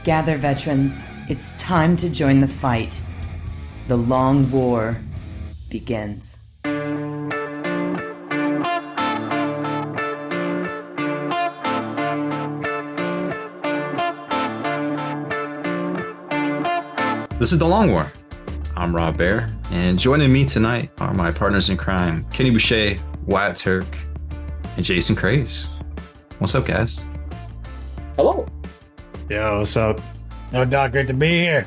Gather, veterans. It's time to join the fight. The long war begins. This is The Long War. I'm Rob Bear, and joining me tonight are my partners in crime, Kenny Boucher, Wyatt Turk, and Jason Craze. What's up, guys? Hello. Yo, what's up? No, Doc, great to be here.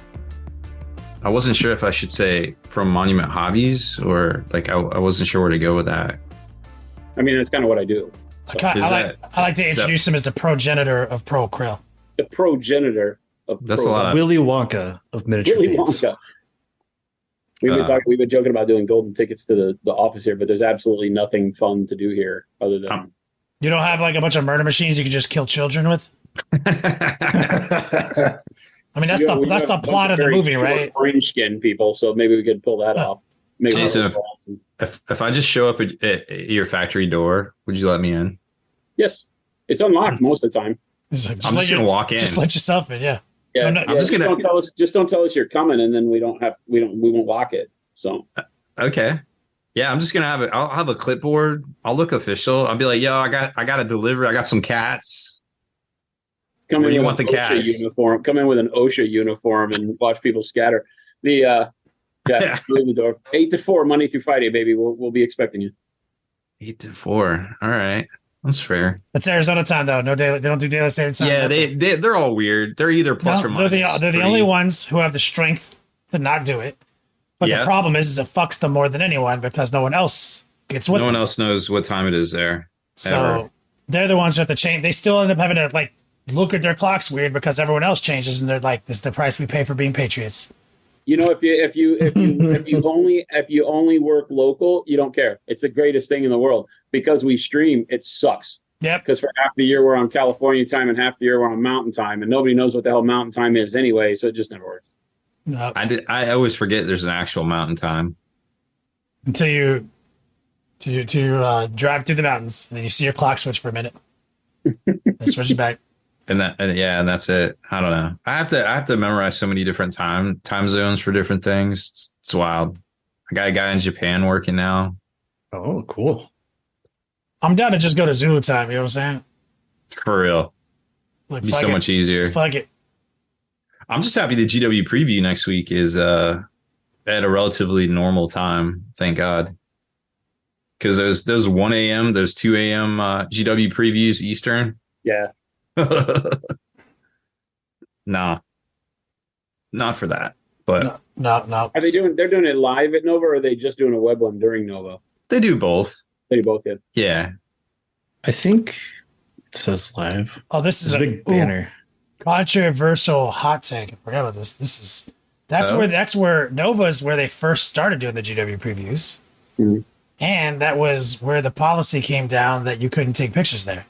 I wasn't sure if I should say from Monument Hobbies or I wasn't sure where to go with that. I mean, that's kind of what I do. I like to introduce him as the progenitor of Pro Krill. The progenitor of That's a lot of Willy Wonka of miniature Willy paints. Wonka. We've been joking about doing golden tickets to the office here, but there's absolutely nothing fun to do here other than. You don't have like a bunch of murder machines you can just kill children with? I mean, that's the plot of the movie, right? Orange skin people, so maybe we could pull that off. Maybe Jason, if I just show up at your factory door, would you let me in? Yes, it's unlocked most of the time. I'm just gonna walk in. Just let yourself in, yeah. Yeah, I'm just gonna don't tell us you're coming, and then we won't lock it. So okay. Yeah, I'm just gonna have it. I'll have a clipboard. I'll look official. I'll be like, yo, I got a delivery. I got some cats. Come Where in do you with want the OSHA cats? uniform. Come in with an OSHA uniform and watch people scatter. Through the door. 8 to 4, Monday through Friday, baby. We'll be expecting you. 8 to 4. All right, that's fair. It's Arizona time though. No day. They don't do daylight savings time. Yeah, they're all weird. They're either plus or minus. They're the only ones who have the strength to not do it. But the problem is it fucks them more than anyone because no one else gets with them. No one else knows what time it is there. So ever. They're the ones who have to change. They still end up having to like look at their clocks weird because everyone else changes and they're like, this is the price we pay for being patriots. You know, if you only work local, you don't care. It's the greatest thing in the world. Because we stream, it sucks. Yep. Because for half the year we're on California time and half the year we're on Mountain time, and nobody knows what the hell Mountain time is anyway, so it just never works. No. I always forget there's an actual mountain time Until you drive through the mountains and then you see your clock switch for a minute. Then switch back. and that's it. I don't know. I have to memorize so many different time zones for different things. It's wild. I got a guy in Japan working now. Oh, cool. I'm down to just go to Zulu time. You know what I'm saying? For real. Like, It'd be so much easier. Fuck it. I'm just happy the GW preview next week is at a relatively normal time. Thank God. Because those 1 a.m., those 2 a.m. GW previews Eastern. Yeah. Nah. Not for that. But No. Are they doing? They're doing it live at Nova, or are they just doing a web one during Nova? they do both. They do both. Yeah. Yeah. I think it says live. Oh, this is There's a big banner. Controversial hot take. I forgot about this. That's where Nova's where they first started doing the GW previews. Mhm. And that was where the policy came down that you couldn't take pictures there.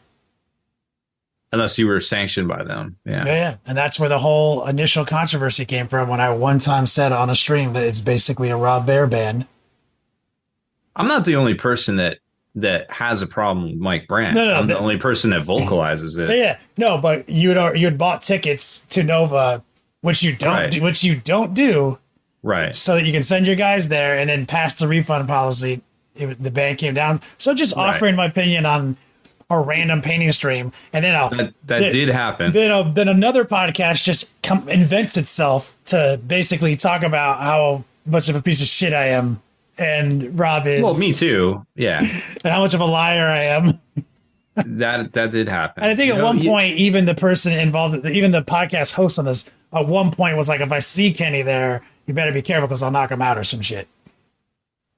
Unless you were sanctioned by them. Yeah. Yeah. And that's where the whole initial controversy came from when I one time said on a stream that it's basically a Rob Bear ban. I'm not the only person that has a problem with Mike Brandt. No, I'm the only person that vocalizes it. Yeah. No, but you'd bought tickets to Nova, which you don't do. Right. So that you can send your guys there and then pass the refund policy. The ban came down. So just offering my opinion on a random painting stream, and then that did happen. Then another podcast just invents itself to basically talk about how much of a piece of shit I am, and Rob is. Well, me too. Yeah. And how much of a liar I am. that did happen. And I think at one point, even the person involved, even the podcast host on this, at one point was like, if I see Kenny there, you better be careful because I'll knock him out or some shit.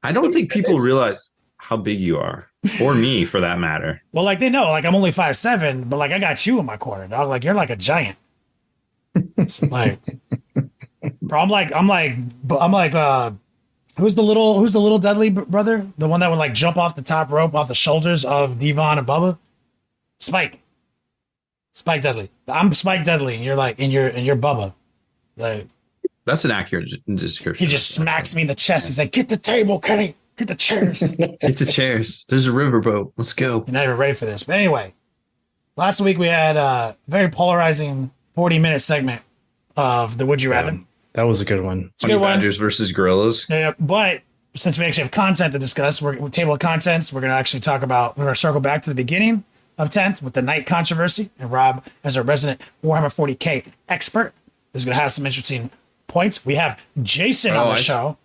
I don't think people realize how big you are, or me for that matter. Well, like they know, like I'm only 5'7", but like I got you in my corner, dog. Like you're like a giant. So, like, bro, I'm like, who's the little Dudley brother? The one that would like jump off the top rope off the shoulders of Devon and Bubba? Spike Dudley. I'm Spike Dudley, and you're like, and you're Bubba. Like, that's an accurate description. He just smacks me in the chest. He's like, "Get the table, Kenny. Get the chairs. Get the chairs. There's a riverboat. Let's go." You're not even ready for this. But anyway, last week we had a very polarizing 40-minute segment of the Would You Rather. That was a good one. It's a Honey good one. Badgers versus Gorillas. Yeah, but since we actually have content to discuss, we're table of contents. We're going to actually talk about. We're going to circle back to the beginning of 10th with the Knight controversy, and Rob, as our resident Warhammer 40K expert, is going to have some interesting points. We have Jason on the show.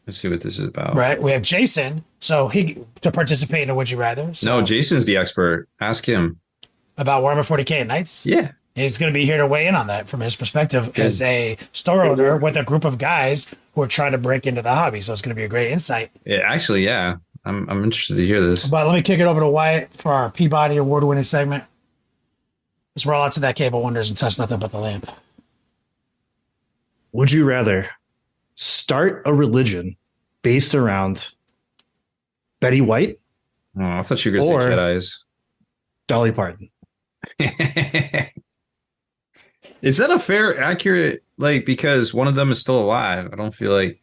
Let's see what this is about. Right, we have Jason, so he to participate in a Would You Rather. So, No, Jason's the expert. Ask him. about Warhammer 40K at Knights. Yeah. He's going to be here to weigh in on that from his perspective as a store owner with a group of guys who are trying to break into the hobby. So it's going to be a great insight. Yeah, actually, yeah. I'm interested to hear this. But let me kick it over to Wyatt for our Peabody award-winning segment. Let's roll out to that Cave of Wonders and touch nothing but the lamp. Would you rather start a religion based around Betty White, Oh, I thought you were going to say Jedi's. Dolly Parton? Is that a fair, accurate, like, because one of them is still alive? I don't feel like.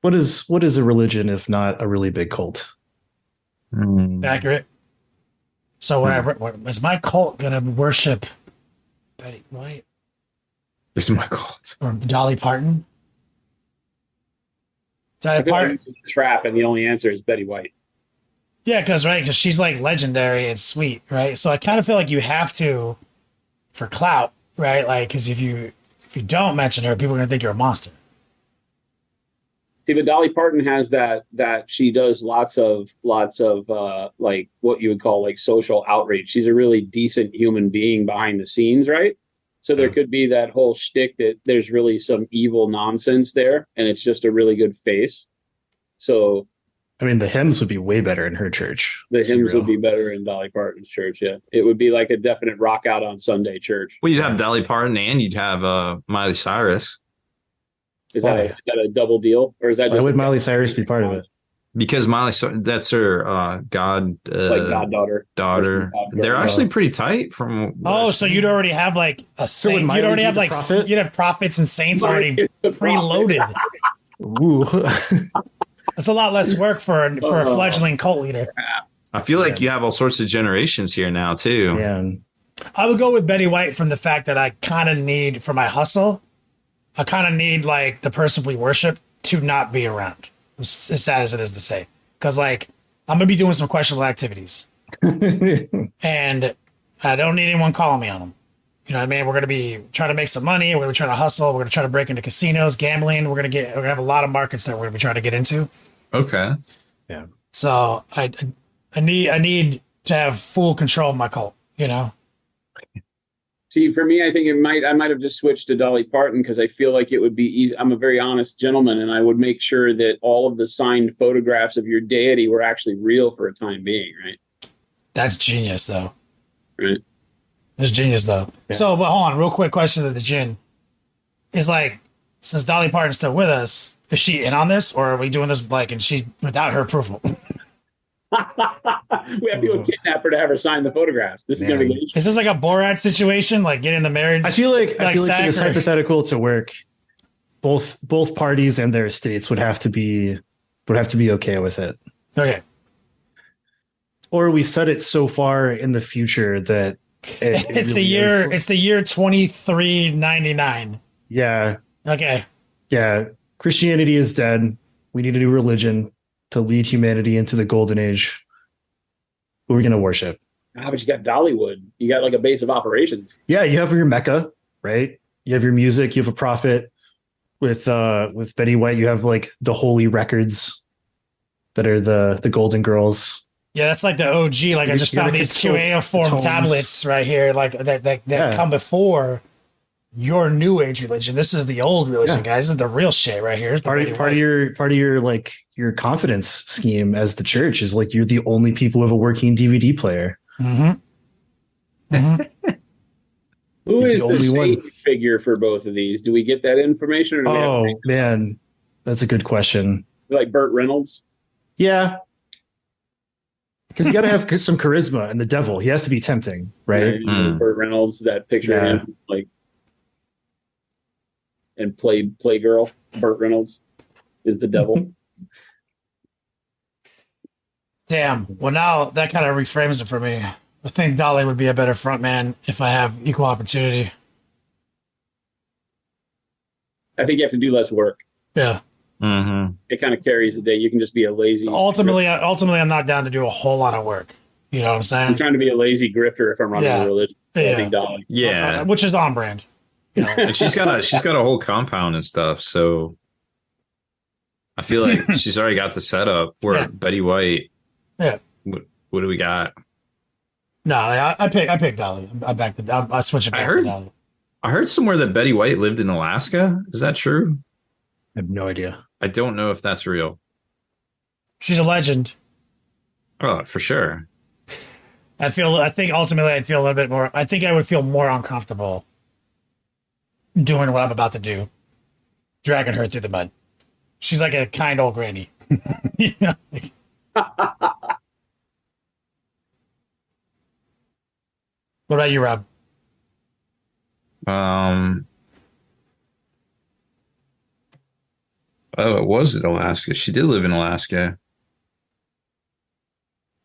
What is a religion if not a really big cult? Accurate. So what is my cult going to worship Betty White This is my cult. or Dolly Parton? Dolly I feel like Parton. it's a trap, and the only answer is Betty White. Yeah, because she's like legendary and sweet, right? So I kind of feel like you have to for clout, right? Like, because if you don't mention her, people are gonna think you're a monster. See, but Dolly Parton has that she does lots of like what you would call like social outreach. She's a really decent human being behind the scenes, right? So there could be that whole shtick that there's really some evil nonsense there, and it's just a really good face. So I mean, the hymns would be way better in her church. the Let's be hymns would real. be better in Dolly Parton's church. Yeah, it would be like a definite rock out on Sunday church. Well, you'd have Dolly Parton and you'd have Miley Cyrus. Is that a double deal, or is that Why just would Miley Cyrus be part of it? Because that's her like goddaughter? daughter. They're actually pretty tight from Oh, so you'd already have like a So would saint. Miley You'd already be have the like prophet? you'd have prophets and saints already Miley is the prophet. preloaded. Ooh. That's a lot less work for a fledgling cult leader. I feel like you have all sorts of generations here now too. Man. I would go with Betty White from the fact that I kind of need for my hustle. I kind of need like the person we worship to not be around. As sad as it is to say, because like I'm gonna be doing some questionable activities, and I don't need anyone calling me on them. You know what I mean? We're gonna be trying to make some money. We're gonna be trying to hustle. We're gonna try to break into casinos, gambling. We're gonna have a lot of markets that we're gonna be trying to get into. Okay. So I need to have full control of my cult. You know. See, for me, I think I might have just switched to Dolly Parton because I feel like it would be easy. I'm a very honest gentleman, and I would make sure that all of the signed photographs of your deity were actually real for a time being, right? That's genius, though. Right. It's genius, though. Yeah. So, but hold on, real quick question to the Jin. Is like, since Dolly Parton's still with us, is she in on this, or are we doing this like, and she's without her approval? We have to go kidnap her to have her sign the photographs. This is going to be Is this like a Borat situation, like getting the marriage? I feel like for this Zach or- hypothetical to work, both parties and their estates would have to be okay with it. Okay. Or we set it so far in the future that It's the year. It's the year 2399. Yeah, Okay. yeah. Christianity is dead. We need a new religion to lead humanity into the golden age. Who are we going to worship? but you got Dollywood. You got like a base of operations. Yeah, you have your Mecca, right? You have your music. You have a prophet. With Betty White, you have like the holy records that are the Golden Girls. Yeah, that's like the OG. Like I just found these QA-form tomes. tablets right here, like that Yeah. come before your new age religion. This is the old religion, Yeah. guys. This is the real shit right here. It's the Part Betty of White. your like your confidence scheme as the church is like you're the only people who have a working DVD player. Mm-hmm. Mm-hmm. Who You're is the the only one. saint figure for both of these? Do we get that information, or do we have Oh to man, that's a good question. like Burt Reynolds? Yeah, because you got to have some charisma, and the devil he has to be tempting, right? Yeah, Mm. Burt Reynolds, that picture of Yeah. him, like, and Playgirl. Burt Reynolds is the devil. Damn. Well, now that kind of reframes it for me. I think Dolly would be a better front man if I have equal opportunity. I think you have to do less work. Yeah. Mm-hmm. It kind of carries the day. You can just be a lazy. Ultimately, I'm not down to do a whole lot of work. You know what I'm saying? I'm trying to be a lazy grifter if I'm running Yeah. a religion. Yeah. Big dolly. Yeah. Which is on brand. You know? And she's got a whole compound and stuff. So I feel like she's already got the setup. Where Yeah. Betty White. Yeah. What do we got? No, I picked Dolly. I switch it back to Dolly. I heard somewhere that Betty White lived in Alaska. Is that true? I have no idea. I don't know if that's real. She's a legend. Oh, for sure. I think ultimately I'd feel a little bit more. I think I would feel more uncomfortable doing what I'm about to do, dragging her through the mud. She's like a kind old granny. You know? What about you, Rob? Oh, it was in Alaska. She did live in Alaska.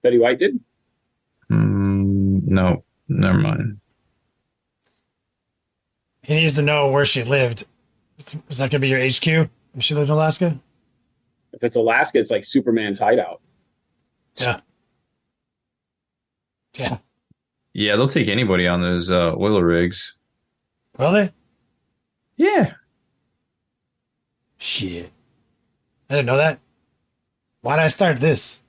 Betty White did. No, never mind. He needs to know where she lived. Is that gonna be your HQ? If she lived in Alaska? If it's Alaska, it's like Superman's hideout. Yeah. Yeah. Yeah, they'll take anybody on those oil rigs. Will they? Yeah. Shit. I didn't know that. Why did I start this?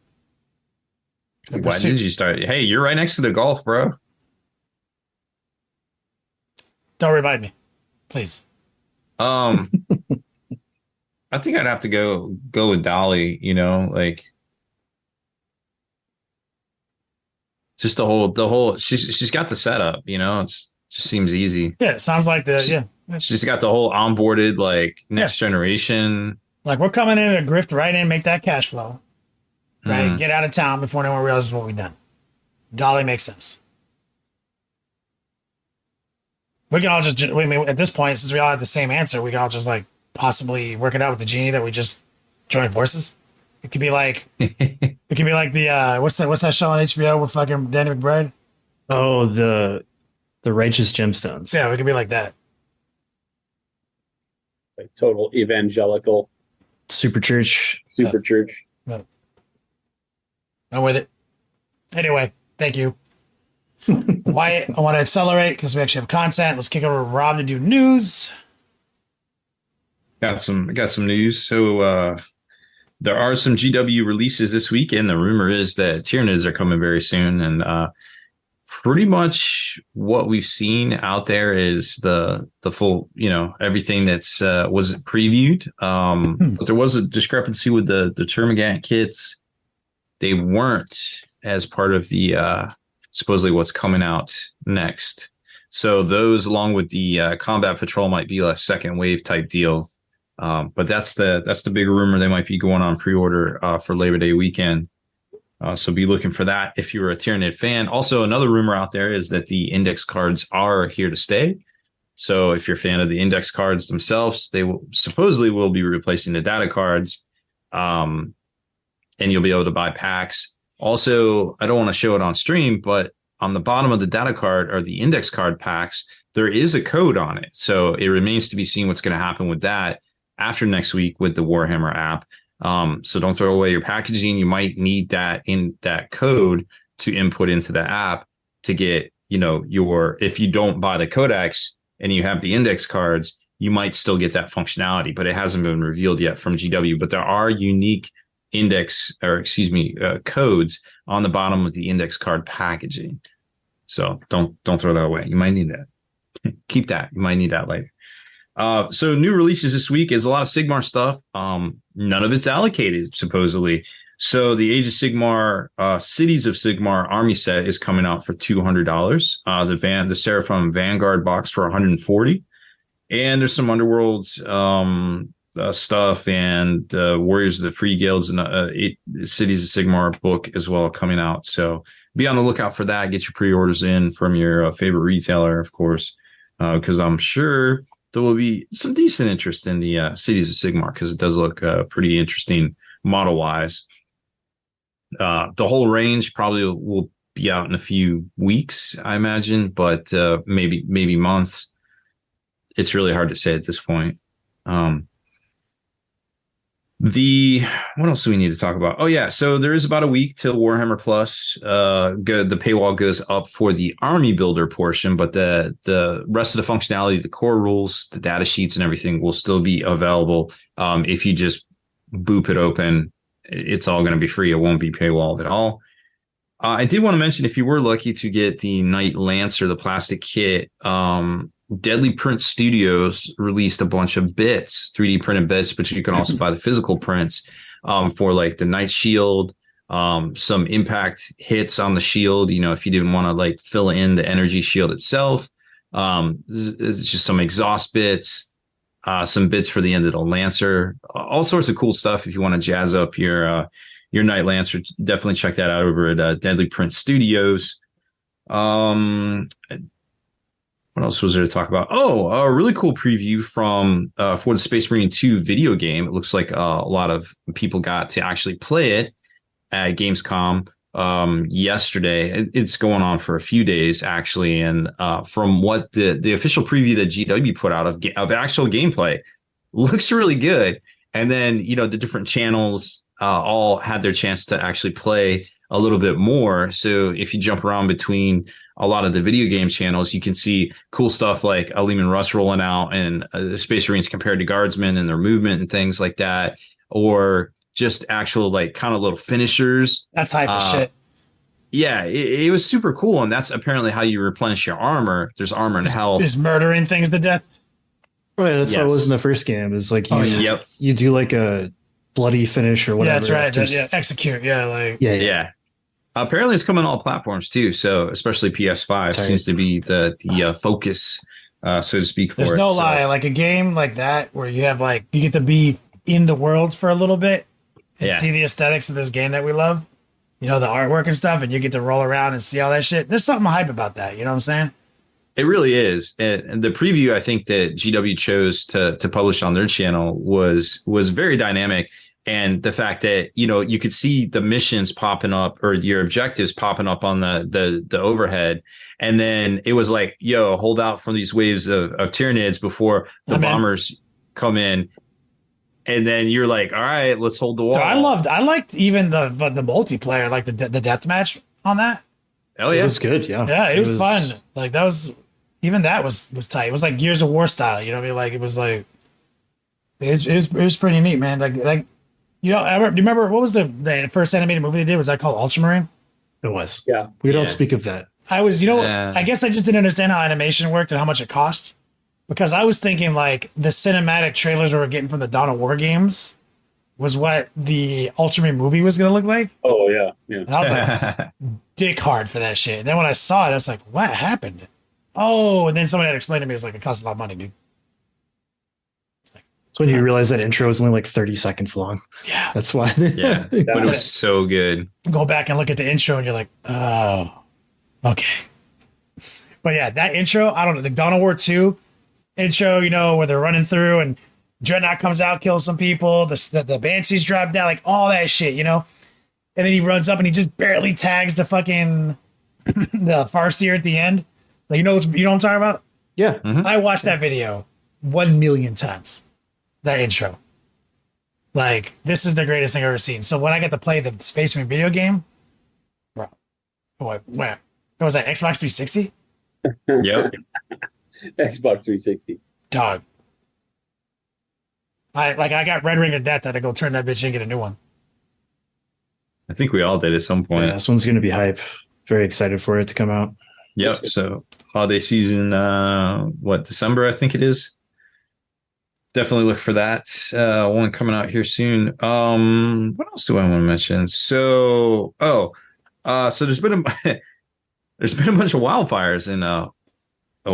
Why did you start? Hey, you're right next to the Gulf, bro. Don't remind me, please. I think I'd have to go with Dolly. You know, like just the whole. She's got the setup. You know, just seems easy. Yeah, it sounds like She's got the whole onboarded like next generation. Like we're coming in to grift right in, make that cash flow. Right, get out of town before anyone realizes what we've done. Dolly makes sense. We can all just, I mean, at this point, since we all have the same answer, we can all just like possibly work it out with the genie that we just joined forces. It could be like, the what's that show on HBO with fucking Danny McBride? Oh, the Righteous Gemstones. Yeah, we could be like that. Like total evangelical Super church. church. I'm with it. Anyway, thank you. Wyatt, I want to accelerate because we actually have content. Let's kick over to Rob to do news. Got some news. So there are some GW releases this week, and the rumor is that Tyranids are coming very soon. And pretty much what we've seen out there is the full, you know, everything that's was previewed. But there was a discrepancy with the Termagant kits. They weren't as part of the supposedly what's coming out next. So those, along with the combat patrol, might be a second wave type deal. But that's the big rumor. They might be going on pre-order for Labor Day weekend. So be looking for that if you're a Tyranid fan. Also, another rumor out there is that the index cards are here to stay. So if you're a fan of the index cards themselves, they supposedly will be replacing the data cards. And you'll be able to buy packs. Also, I don't want to show it on stream, but on the bottom of the data card or the index card packs, there is a code on it. So it remains to be seen what's going to happen with that after next week with the Warhammer app. So don't throw away your packaging. You might need that code to input into the app to get, you know, if you don't buy the codex and you have the index cards, you might still get that functionality, but it hasn't been revealed yet from GW. But there are unique codes on the bottom of the index card packaging. So don't throw that away. You might need that. Keep that. You might need that later. So new releases this week is a lot of Sigmar stuff. None of it's allocated, supposedly. So the Age of Sigmar, Cities of Sigmar army set is coming out for $200. The Seraphim Vanguard box for $140. And there's some Underworlds stuff and Warriors of the Free Guilds and Cities of Sigmar book as well coming out. So be on the lookout for that. Get your pre-orders in from your favorite retailer, of course, because I'm sure there will be some decent interest in the Cities of Sigmar because it does look pretty interesting model-wise. The whole range probably will be out in a few weeks, I imagine, but maybe months. It's really hard to say at this point. What else do we need to talk about? Oh yeah, so there is about a week till Warhammer Plus. The paywall goes up for the army builder portion, but the rest of the functionality, the core rules, the data sheets, and everything will still be available. If you just boop it open, it's all going to be free. It won't be paywalled at all. I did want to mention, if you were lucky to get the Knight Lancer, the plastic kit, Deadly Print Studios released a bunch of bits, 3D printed bits, but you can also buy the physical prints for like the Knight Shield, some impact hits on the shield. If you didn't want to like fill in the energy shield itself, it's just some exhaust bits, some bits for the end of the Lancer, all sorts of cool stuff. If you want to jazz up your Knight Lancer, definitely check that out over at Deadly Print Studios. What else was there to talk about? Oh, a really cool preview from for the Space Marine 2 video game. It looks like a lot of people got to actually play it at Gamescom yesterday. It's going on for a few days, actually. And from what the official preview that GW put out of actual gameplay, looks really good. And then, the different channels all had their chance to actually play a little bit more. So if you jump around between a lot of the video game channels, you can see cool stuff like a Lehman Russ rolling out and the Space Marines compared to Guardsmen and their movement and things like that, or just actual like kind of little finishers. That's hype as shit. Yeah, it was super cool, and that's apparently how you replenish your armor. There's armor and health. Is murdering things to death? Oh, yeah, that's what it was in the first game. Is like you do like a bloody finish or whatever. Yeah, that's right. Execute. Yeah, yeah. Apparently, it's coming on all platforms too. So, especially PS5 seems to be the focus, so to speak. There's no lie, like a game like that where you have like you get to be in the world for a little bit and see the aesthetics of this game that we love. The artwork and stuff, and you get to roll around and see all that shit. There's something hype about that. You know what I'm saying? It really is. And the preview I think that GW chose to publish on their channel was very dynamic. And the fact that, you could see the missions popping up or your objectives popping up on the overhead. And then it was like, hold out from these waves of Tyranids before the bombers come in. And then you're like, all right, let's hold the wall. Dude, I liked even the multiplayer, like the death match on that. Oh yeah. It was good. Yeah. Yeah. It was fun. Like that was tight. It was like Gears of War style. You know what I mean? Like it was like, it was pretty neat, man. Like, do you remember what was the first animated movie they did? Was that called Ultramarine? It was. Yeah. We don't speak of that. I guess I just didn't understand how animation worked and how much it cost, because I was thinking like the cinematic trailers we were getting from the Dawn of War games was what the Ultramarine movie was going to look like. Oh yeah. And I was like, dick hard for that shit. And then when I saw it, I was like, what happened? Oh, and then somebody had to explain to me, it's like, it costs a lot of money, dude. That's when you realize that intro is only like 30 seconds long. Yeah. That's why. Yeah. But it was so good. Go back and look at the intro and you're like, oh, okay. But yeah, that intro, I don't know, the Dawn of War 2 intro, where they're running through and Dreadnought comes out, kills some people, the Banshees drop down, like all that shit, And then he runs up and he just barely tags the fucking the Farseer at the end. Like, you know what I'm talking about? Yeah. Mm-hmm. I watched that video 1 million times. That intro. Like, this is the greatest thing I've ever seen. So when I get to play the Space Marine video game, bro, what was that, Xbox 360? Yep. Xbox 360. Dog. I got Red Ring of Death. I had to go turn that bitch in and get a new one. I think we all did at some point. Yeah, this one's going to be hype. Very excited for it to come out. Yep. So holiday season, December, I think it is. Definitely look for that. One coming out here soon. What else do I want to mention? So there's been a bunch of wildfires in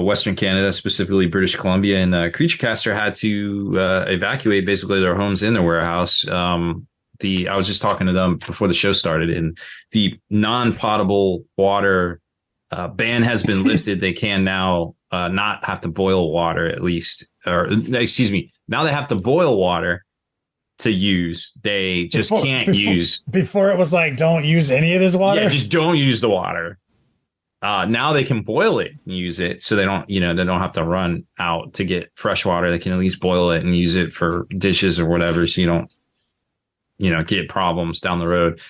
Western Canada, specifically British Columbia, and Creaturecaster had to evacuate basically their homes in their warehouse. I was just talking to them before the show started, and the non-potable water ban has been lifted. They can now not have to boil water, at least, or excuse me. Now they have to boil water to use. They just can't use. Before it was like, don't use any of this water. Yeah, just don't use the water. Now they can boil it and use it, so they don't have to run out to get fresh water. They can at least boil it and use it for dishes or whatever, so you don't get problems down the road.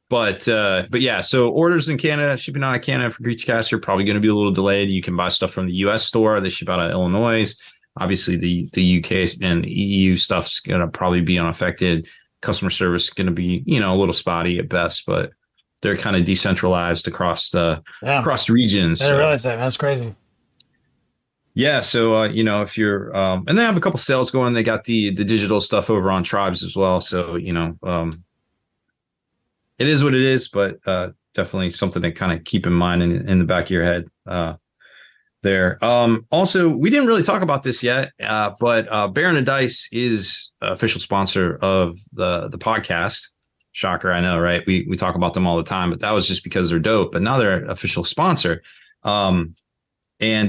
But yeah, so orders in Canada, shipping out of Canada for Greechcast are probably going to be a little delayed. You can buy stuff from the US store. They ship out of Illinois. Obviously, the UK and the EU stuff's going to probably be unaffected. Customer service is going to be, a little spotty at best, but they're kind of decentralized across the regions. I didn't realize that. That's crazy. Yeah, so if you're and they have a couple sales going. They got the digital stuff over on Tribes as well. So it is what it is, but definitely something to kind of keep in mind in the back of your head there. Also, we didn't really talk about this yet, but Baron of Dice is official sponsor of the podcast. Shocker, I know, right? We talk about them all the time, but that was just because they're dope. But now they're an official sponsor. And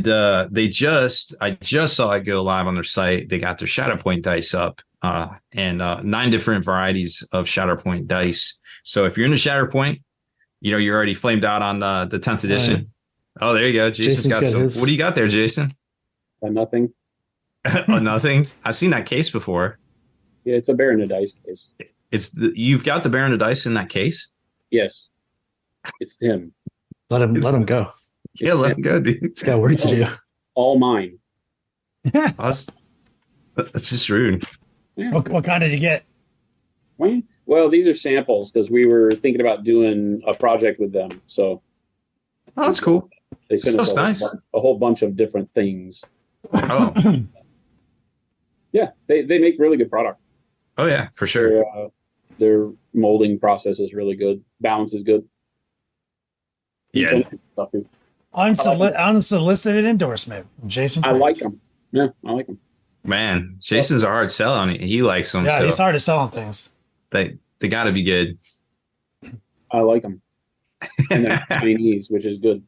I just saw it go live on their site. They got their Shatterpoint dice up, and 9 different varieties of Shatterpoint dice. So if you're into Shatterpoint, you're already flamed out on the 10th edition. Right. Oh, there you go. Jason's got some. What do you got there, Jason? Nothing. Oh, nothing. I've seen that case before. Yeah, it's a Baron of Dice case. You've got the Baron of Dice in that case? Yes. It's him. Let him go. Yeah, let him go, dude. He's got work to do. All mine. That's just rude. Yeah. What kind did you get? Well, these are samples because we were thinking about doing a project with them. So that's cool. They sent us nice. A whole bunch of different things. Oh. Yeah, they make really good product. Oh yeah, for sure. Their molding process is really good. Balance is good. Yeah. Unsolicited endorsement, Jason. I like them. Yeah, I like them. Man, Jason's a hard sell on it. He likes them. Yeah, so he's hard to sell on things. They got to be good. I like them. And they're Chinese, which is good.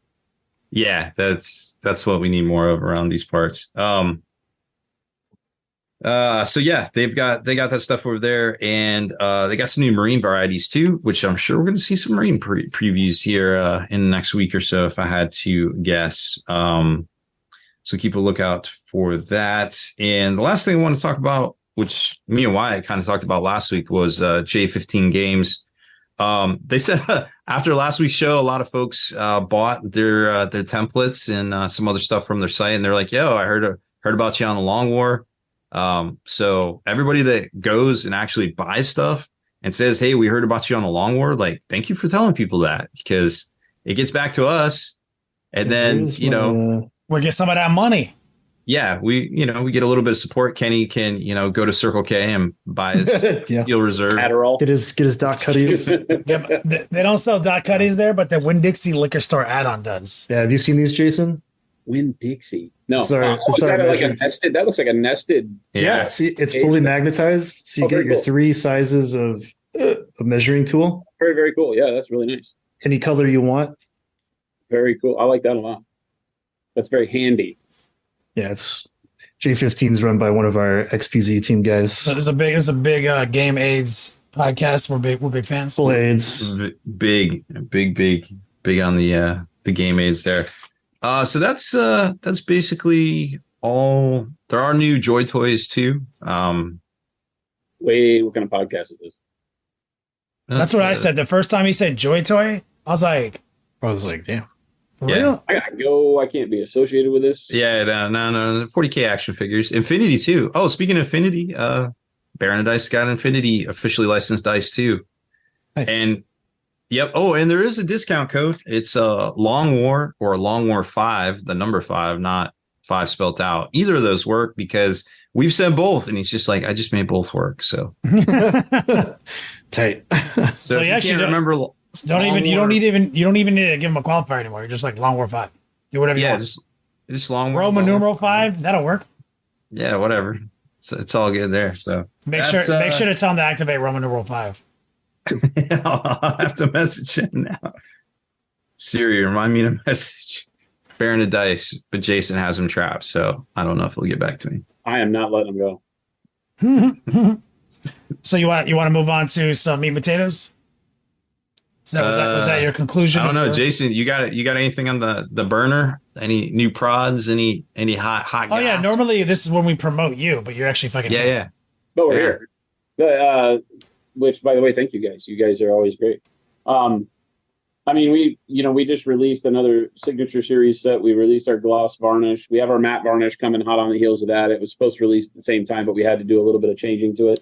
Yeah, that's what we need more of around these parts. So yeah, they got that stuff over there, and they got some new marine varieties too, which I'm sure we're going to see some marine previews here in the next week or so, if I had to guess. So keep a lookout for that. And the last thing I want to talk about, which me and Wyatt kind of talked about last week, was J15 Games. They said after last week's show, a lot of folks bought their templates and some other stuff from their site, and they're like, "Yo, I heard about you on the Long War." So everybody that goes and actually buys stuff and says, "Hey, we heard about you on the Long War," like, thank you for telling people that, because it gets back to us, and then we get some of that money. Yeah, we get a little bit of support. Kenny can, go to Circle K and buy his Steel Reserve. Adderall. Get his Doc Cuddies. Yeah, but they don't sell Doc Cuddies there, but the Winn-Dixie liquor store add-on does. Yeah, have you seen these, Jason? Winn-Dixie. No. Sorry, That like a nested? That looks like a nested. Yeah. See, it's fully magnetized, so you get your 3 sizes of a measuring tool. Very, very cool. Yeah, that's really nice. Any color you want. Very cool. I like that a lot. That's very handy. Yeah, it's J15 is run by one of our XPZ team guys. So it's a big game AIDS podcast. We're big fans. Full AIDS. Big on the game aids there. So that's basically all. There are new Joy toys too. Wait, what kind of podcast is this? That's what I said. The first time he said Joy Toy, I was like, damn. for Yeah. real? I gotta go. I can't be associated with this. Yeah, no. 40K action figures. Infinity too. Oh, speaking of Infinity, Baron of Dice got Infinity officially licensed dice too. Nice. And yep. Oh, and there is a discount code. It's Long War or Long War 5, the number 5, not 5 spelt out. Either of those work, because we've said both, and he's just like, I just made both work. So Tight. so you if actually can't remember. you don't even need to give him a qualifier anymore. You're just like Long War 5. Do whatever you Yeah, want. just Long War. Roman numeral 5, that'll work. Yeah, whatever. It's all good there. So Make sure to tell him to activate Roman numeral 5. I'll have to message him now. Siri, remind me to message Baron of Dice, but Jason has him trapped, so I don't know if he'll get back to me. I am not letting him go. So you want to move on to some meat and potatoes? So was that your conclusion? I don't know, Or- Jason. You got it. You got anything on the burner? Any new prods? Any hot? Oh yeah, gas? normally this is when we promote you, but you're actually fucking Yeah, here. yeah. But we're Yeah. here. Which, by the way, thank you guys. You guys are always great. I mean, we just released another signature series set. We released our gloss varnish. We have our matte varnish coming hot on the heels of that. It was supposed to release at the same time, but we had to do a little bit of changing to it.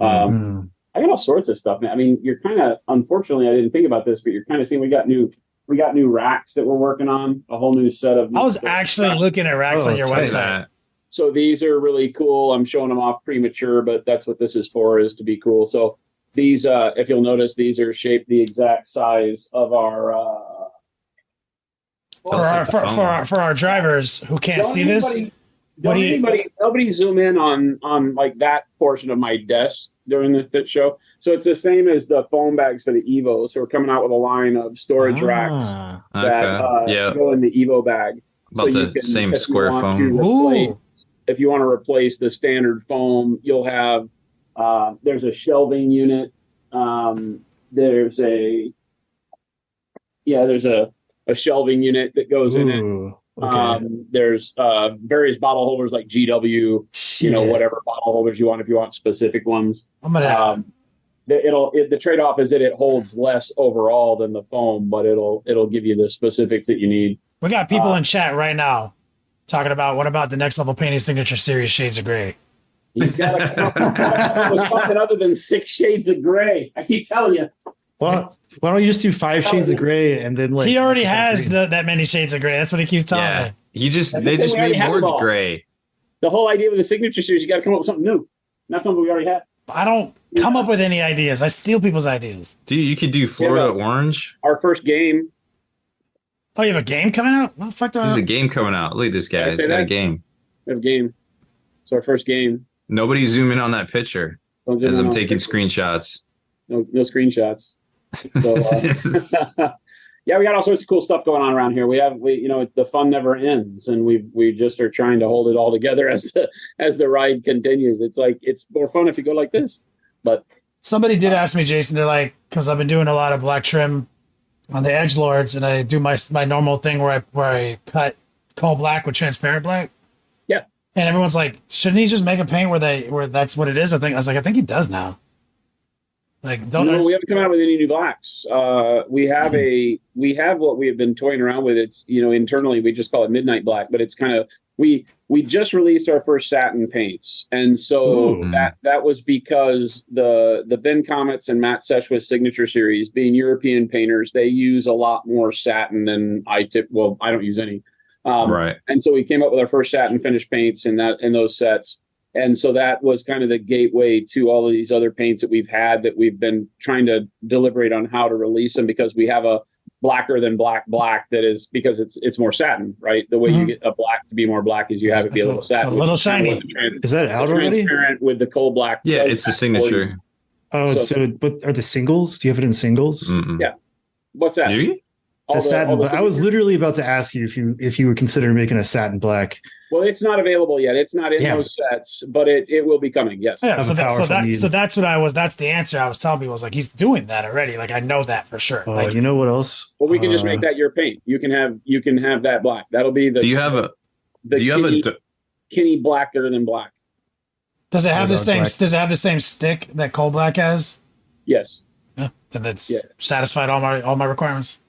Mm. I got all sorts of stuff, man. I mean, you're kind of, unfortunately, I didn't think about this, but you're kind of seeing we got new racks that we're working on, a whole new set of. I was actually looking at racks on your Say website. that. So these are really cool. I'm showing them off premature, but that's what this is for, is to be cool. So these, if you'll notice, these are shaped the exact size of our. For our drivers who can't see this, Nobody zoom in on like that portion of my desk during this show. So it's the same as the foam bags for the Evo. So we're coming out with a line of storage racks that Yeah. go in the Evo bag. About So you the can- same if you square want to foam. replace- If you want to replace the standard foam, you'll have there's a shelving unit. There's a shelving unit that goes in it. Ooh, okay. There's various bottle holders like GW, whatever bottle holders you want if you want specific ones. I'm gonna. The trade-off is that it holds less overall than the foam, but it'll give you the specifics that you need. We got people in chat right now talking about what about the next level painting signature series Shades of Grey. He's got something other than 6 shades of gray. I keep telling you. Why don't you just do 5 shades of gray and then like He already has that many shades of gray. That's what he keeps telling Yeah. me. They just we already made have boards them all. gray. The whole idea with the signature series, you got to come up with something new. Not something we already had. I don't come up with any ideas. I steal people's ideas. Dude, you could do Florida Orange. Our first game. Oh, you have a game coming out? Well, fuck There's a game coming out. Look at this guy. Did I He's say got a that? game. We have a game. It's our first game. Nobody zoom in on that picture Don't zoom as in I'm on taking it. screenshots. No screenshots. So, yeah, we got all sorts of cool stuff going on around here. The fun never ends, and we just are trying to hold it all together as the ride continues. It's like it's more fun if you go like this. But Somebody did ask me, Jason, they're like, because I've been doing a lot of black trim on the edgelords, and I do my normal thing where I cut coal black with transparent black. yeah, And everyone's like, shouldn't he just make a paint where that's what it is? I was like, I think he does now. Like, don't no, we haven't come out with any new blacks. We have what we have been toying around with. It's internally we just call it midnight black, but it's kind of we just released our first satin paints, and so Ooh. that was because the Ben Comets and Matt Seshwa's signature series, being European painters, they use a lot more satin than I don't use any. Right. And so we came up with our first satin finish paints in those sets. And so that was kind of the gateway to all of these other paints that we've had that we've been trying to deliberate on how to release them, because we have a blacker than black that is because it's more satin, right? The way you get a black to be more black is you have it be a little satin. It's a little shiny. Is that out already? Transparent with the coal black. Yeah, does it's the that for you. signature. Oh, but are the singles? Do you have it in singles? Mm-mm. Yeah. What's that? Do you? All The satin. the I was signatures? literally about to ask you if you would consider making a satin black. Well, it's not available yet. It's not in Damn. those sets, but it will be coming. Yes. Yeah, Have so a that's powerful need. that's the answer I was telling people. I was like, he's doing that already. Like, I know that for sure. Like, You know what else? Well, we can just make that your paint. You can have that black. That'll be the. Do you have a Kinney blacker than black? does it have the Hold on, same? black. Does it have the same stick that coal black has? Yes. Yeah, then that's Yeah. satisfied all my requirements.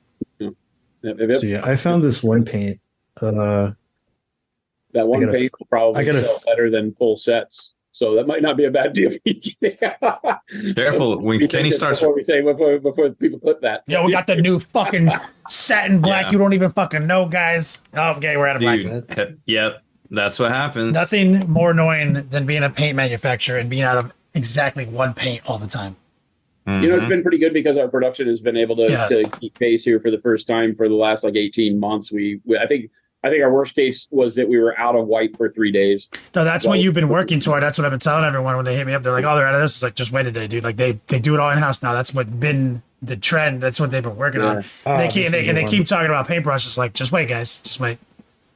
If So yeah, I found this one paint. that one I gotta- paint will probably I gotta- sell better than full sets. So that might not be a bad deal. Careful when We Kenny think this starts. before people put that. Yo, we got the new fucking satin black. Yeah. You don't even fucking know, guys. Oh, okay, we're out of black. Dude, yep, that's what happens. Nothing more annoying than being a paint manufacturer and being out of exactly one paint all the time. It's been pretty good because our production has been able to keep pace here for the first time for the last 18 months. I think our worst case was that we were out of white for 3 days. No, that's what you've been working toward. That's what I've been telling everyone when they hit me up. They're like, "Oh, they're out of this." It's like, just wait a day, dude. Like they do it all in house now. That's what been the trend. That's what they've been working on. Ah, They this is the they one. keep talking about paintbrushes. Like, just wait, guys. Just wait.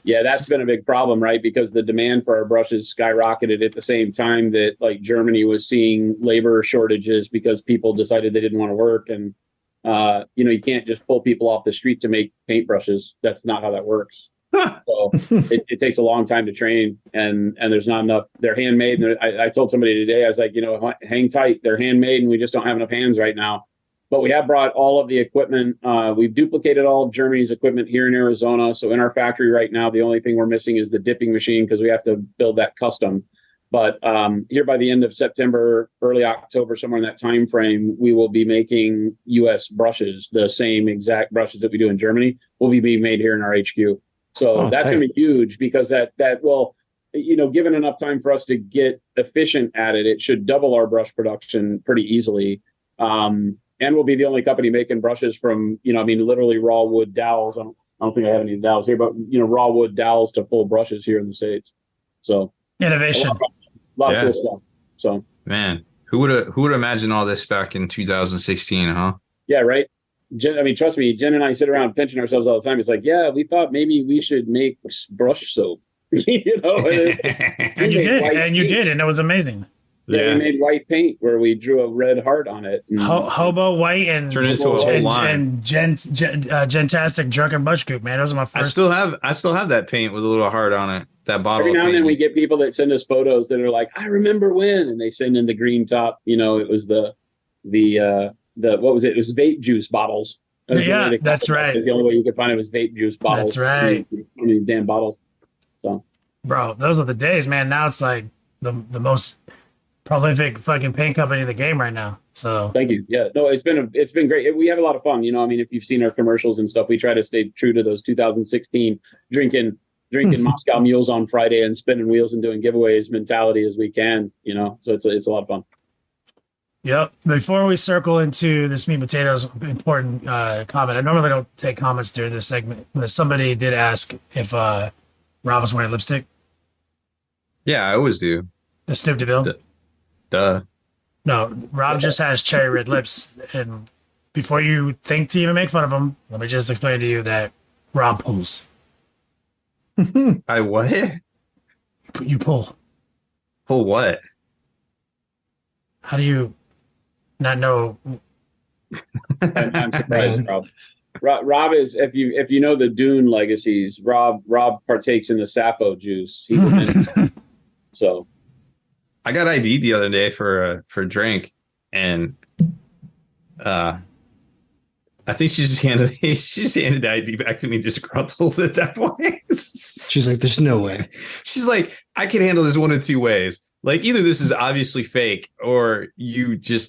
Yeah, that's been a big problem, right? Because the demand for our brushes skyrocketed at the same time that Germany was seeing labor shortages because people decided they didn't want to work, and You can't just pull people off the street to make paintbrushes. That's not how that works. So it takes a long time to train, and there's not enough. They're handmade. And I told somebody today, I was like, hang tight. They're handmade, and we just don't have enough hands right now. But we have brought all of the equipment. We've duplicated all of Germany's equipment here in Arizona. So in our factory right now, the only thing we're missing is the dipping machine because we have to build that custom. But here by the end of September, early October, somewhere in that time frame, we will be making U.S. brushes, the same exact brushes that we do in Germany, will be being made here in our HQ. So that's going to be huge because that will, given enough time for us to get efficient at it, it should double our brush production pretty easily. And we'll be the only company making brushes from, literally raw wood dowels. I don't think I have any dowels here, but, raw wood dowels to full brushes here in the States. So innovation. A lot of cool stuff. So, man, who would imagine all this back in 2016, huh? Yeah, right. Jen, trust me, Jen and I sit around pinching ourselves all the time. It's like, yeah, we thought maybe we should make brush soap. And you did, and it was amazing. Yeah, we made white paint where we drew a red heart on it. Hobo white and turned it into a whole line. And Gentastic Drunken Bush Goop, man. Those are my first. I still have that paint with a little heart on it. That bottle. Every now and then we get people that send us photos that are like, I remember when, and they send in the green top. It was the what was it? It was vape juice bottles. Yeah, that's right. The only way you could find it was vape juice bottles. That's right. Damn bottles. So, bro, those are the days, man. Now it's like the most prolific fucking paint company in the game right now. So thank you. Yeah, no, it's been great. We have a lot of fun. If you've seen our commercials and stuff, we try to stay true to those 2016 drinking Moscow mules on Friday and spinning wheels and doing giveaways mentality as we can. So it's a lot of fun. Yep. Before we circle into this meat and potatoes important comment, I normally don't take comments during this segment, but somebody did ask if Rob was wearing lipstick. Yeah, I always do. The Snoop DeVille. Duh. No, Rob just has cherry red lips, and before you think to even make fun of him, let me just explain to you that Rob pulls. I what? You pull. Pull what? How do you not know? I'm surprised, Rob. Rob is, if you know the Dune legacies, Rob partakes in the Sapo juice. So I got ID'd the other day for a drink, and I think she just handed the ID back to me disgruntled at that point. She's like, "There's no way." She's like, "I can handle this one of two ways. Like, either this is obviously fake, or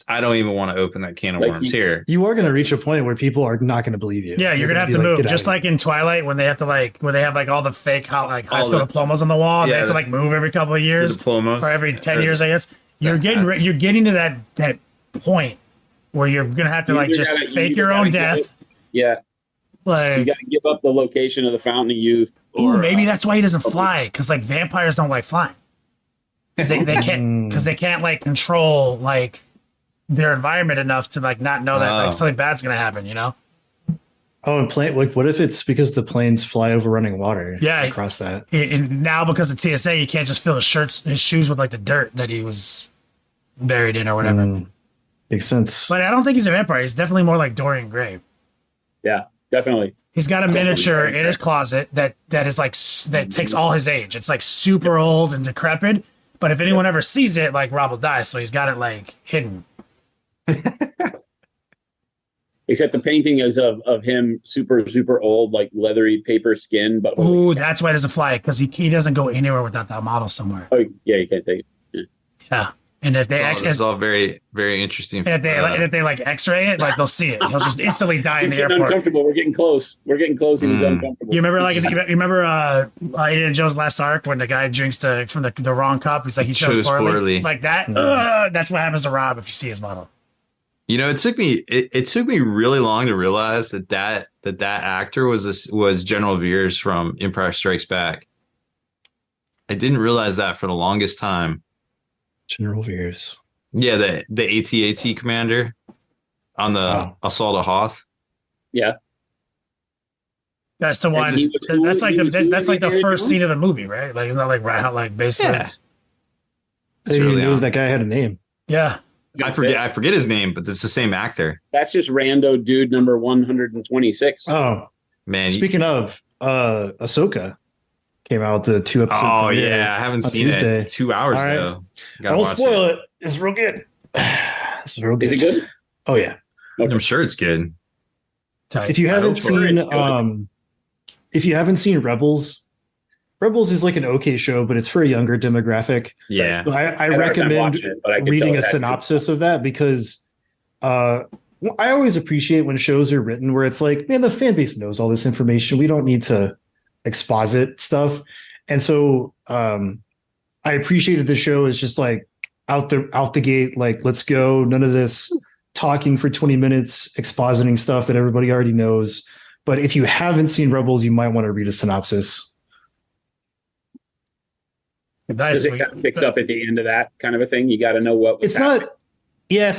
I don't even want to open that can of worms here." You are going to reach a point where people are not going to believe you. Yeah, you're going to have to move. Just like in Twilight when they have to where they have all the fake high school diplomas on the wall. Yeah, they have to move every couple of years. Diplomas. Or every 10 years, I guess. You're getting to that point where you're going to have to just fake your own death. Yeah. You got to give up the location of the Fountain of Youth. Ooh, maybe that's why he doesn't fly, because vampires don't like flying. Because they can't control their environment enough to not know that something bad's gonna happen. Oh, and what if it's because the planes fly over running water? Yeah, across that. And now because of TSA, you can't just fill his shoes with the dirt that he was buried in or whatever. Makes sense. But I don't think he's a vampire. He's definitely more like Dorian Gray. Yeah, definitely. He's got a miniature in his closet that is that takes all his age. It's super old and decrepit. But if anyone ever sees it, Rob will die. So he's got it hidden. Except the painting is of him super, super old, leathery paper skin. But that's why it doesn't fly, because he doesn't go anywhere without that model somewhere. Oh, yeah, you can't take it. Yeah. And if they it's all very, very interesting. And if they X-ray it, they'll see it. He'll just instantly die in the airport. Uncomfortable. We're getting close. And he's uncomfortable. You remember Indiana Jones' Last Ark when the guy drinks from the wrong cup? He's he chose poorly. Like that. That's what happens to Rob if you see his model. It took me really long to realize that actor was General Veers from Empire Strikes Back. I didn't realize that for the longest time. General Veers. Yeah, the AT-AT commander on the Assault of Hoth. Yeah. That's the one. That's the first scene of the movie, right? It's not basically. Yeah. I didn't even know that guy had a name. Yeah. I forget his name, but it's the same actor. That's just rando dude number 126. Oh, Man, speaking of, Ahsoka came out with the 2-episode. oh premiere yeah, I haven't on seen Tuesday. it. 2 hours All right. though. I Gotta won't watch spoil it. It's real good. It's real good. Is it good? Oh yeah. I'm sure it's good. If you haven't hope so. seen, if you haven't seen Rebels, Rebels is like an okay show, but it's for a younger demographic. Yeah. So I had a hard time recommend watching it, but I could reading tell a it had synopsis of that because I always appreciate when shows are written where it's like, man, the fan base knows all this information. We don't need to exposit stuff. And so I appreciated the show is just like out the gate, like, let's go. None of this talking for 20 minutes, expositing stuff that everybody already knows. But if you haven't seen Rebels, you might want to read a synopsis. Nice. Does it kind of picks up at the end of that kind of a thing? You got to know what was It's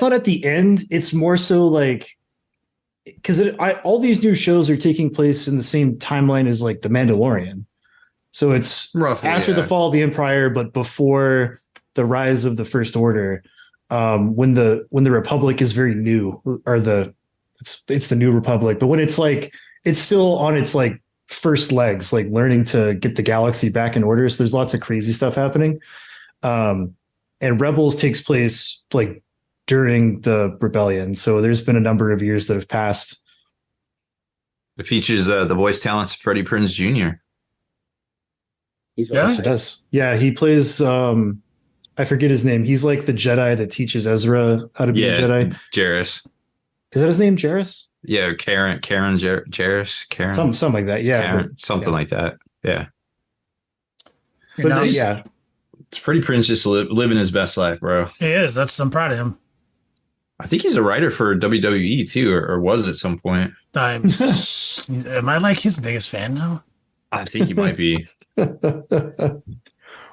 not at the end. It's more so like, because all these new shows are taking place in the same timeline as like The Mandalorian. So it's Roughly, after the fall of the Empire, but before the rise of the First Order, when the Republic is very new, or it's the New Republic, but when it's like it's still on its like first legs, like learning to get the galaxy back in order. So there's lots of crazy stuff happening. And Rebels takes place like during the rebellion. So there's been a number of years that have passed. It features the voice talents of Freddie Prinze Jr. He's Yes, it does. Yeah, he plays. I forget his name. He's like the Jedi that teaches Ezra how to be a Jedi. Jarrus. Is that his name, Jarrus? Yeah, Karen Jarrus. Karen. Something like that. Yeah, Karen, something like that. Yeah. You but know, yeah, Freddie Prinze just living his best life, bro. he is. I'm proud of him. I think he's a writer for WWE too, or was at some point. Am I like his biggest fan now? I think he might be.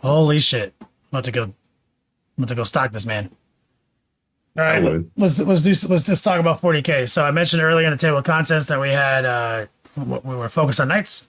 Holy shit! I'm about to go stalk this man. All I right, would. let's just talk about 40K. So I mentioned earlier in the table of contents that we had we were focused on Knights.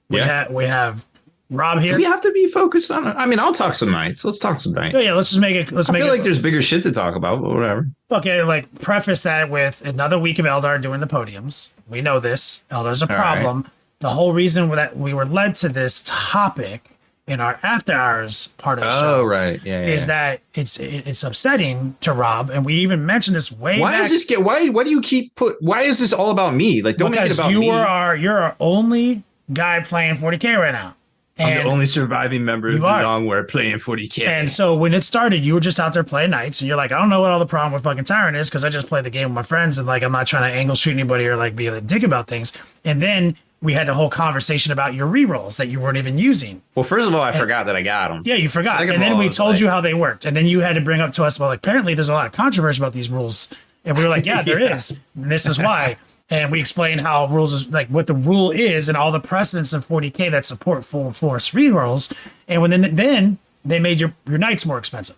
We have Rob here. Do we have to be focused on it? I mean, I'll talk some Knights. Let's talk some Knights. Yeah, let's just make it. I feel like there's bigger shit to talk about, but whatever. Okay, like preface that with another week of Eldar doing the podiums. We know this. Eldar's a problem. right. The whole reason that we were led to this topic in our after hours part of the show Oh, right. Yeah. is that it's upsetting to Rob, and we even mentioned this way Why back. does this get? Why do you keep why is this all about me? Like, don't make it Because about me. you're our only guy playing 40K right now. I'm And the only surviving member of You the are. Longwear playing 40K. And so when it started, you were just out there playing Knights, and you're like, I don't know what all the problem with fucking Tyrant is because I just play the game with my friends, and like I'm not trying to angle shoot anybody or like be a dick about things. And then we had the whole conversation about your rerolls that you weren't even using. Well, first of all, I forgot that I got them. Yeah, you forgot. Second And of then all, we it's told like- you how they worked. And then you had to bring up to us, well, like, apparently there's a lot of controversy about these rules. And we were like, yeah, there is. And this is why. And we explained how rules is like what the rule is and all the precedents in 40K that support full force rerolls. And then they made your Knights more expensive.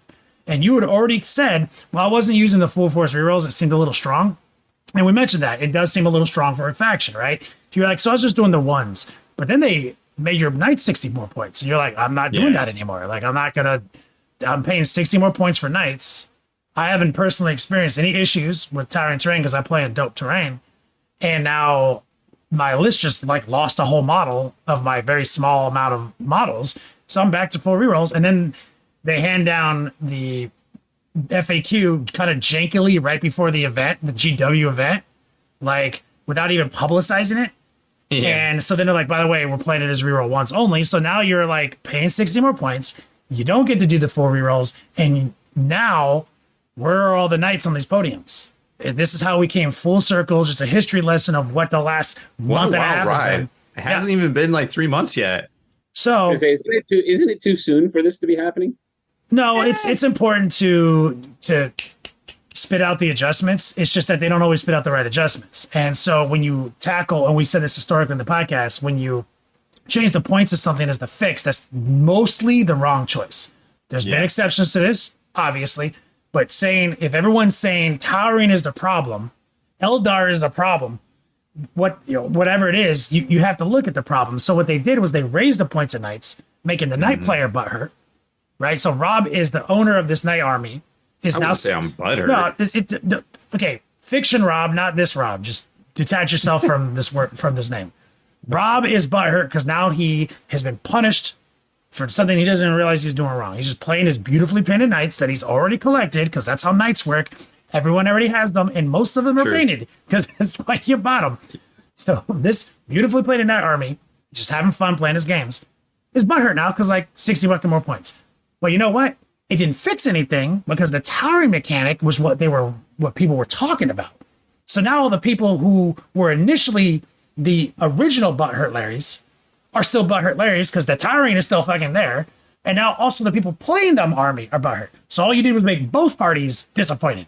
And you had already said, well, I wasn't using the full force rerolls. It seemed a little strong. And we mentioned that. It does seem a little strong for a faction, right? You're like, so I was just doing the ones. But then they made your Knights 60 more points. And you're like, I'm not doing that anymore. Like, I'm paying 60 more points for Knights. I haven't personally experienced any issues with Tyrant terrain because I play in dope terrain. And now my list just like lost a whole model of my very small amount of models. So I'm back to full rerolls. And then they hand down the FAQ kind of jankily right before the event, the GW event, like without even publicizing it. Yeah. And so then they're like, by the way, we're playing it as reroll once only. So now you're like paying 60 more points. You don't get to do the full rerolls. And now where are all the Knights on these podiums? This is how we came full circle. Just a history lesson of what the last month and a half has been. It hasn't even been like 3 months yet. So Isn't it too soon for this to be happening? no, it's important to spit out the adjustments. It's just that they don't always spit out the right adjustments. And so when you tackle, and we said this historically in the podcast, when you change the points of something as the fix, that's mostly the wrong choice. There's been exceptions to this, obviously, but saying if everyone's saying Towering is the problem, Eldar is the problem, whatever it is, you have to look at the problem. So what they did was they raised the points of Knights, making the Knight player butthurt, right? So Rob is the owner of this Knight army, is I now wouldn't say I'm butthurt. no, okay, fiction Rob, not this Rob. Just detach yourself from this word, from this name. Rob is butthurt because now he has been punished for something he doesn't even realize he's doing wrong. He's just playing his beautifully painted knights that he's already collected, because that's how knights work. Everyone already has them, and most of them are True. painted because that's why you bought them. So this beautifully painted knight army, just having fun playing his games, is butthurt now because like 60 fucking more points. Well, you know what? It didn't fix anything because the towering mechanic was what people were talking about. So now all the people who were initially the original butthurt Larrys are still butthurt Larrys because the towering is still fucking there. And now also the people playing them army are butthurt. So all you did was make both parties disappointed.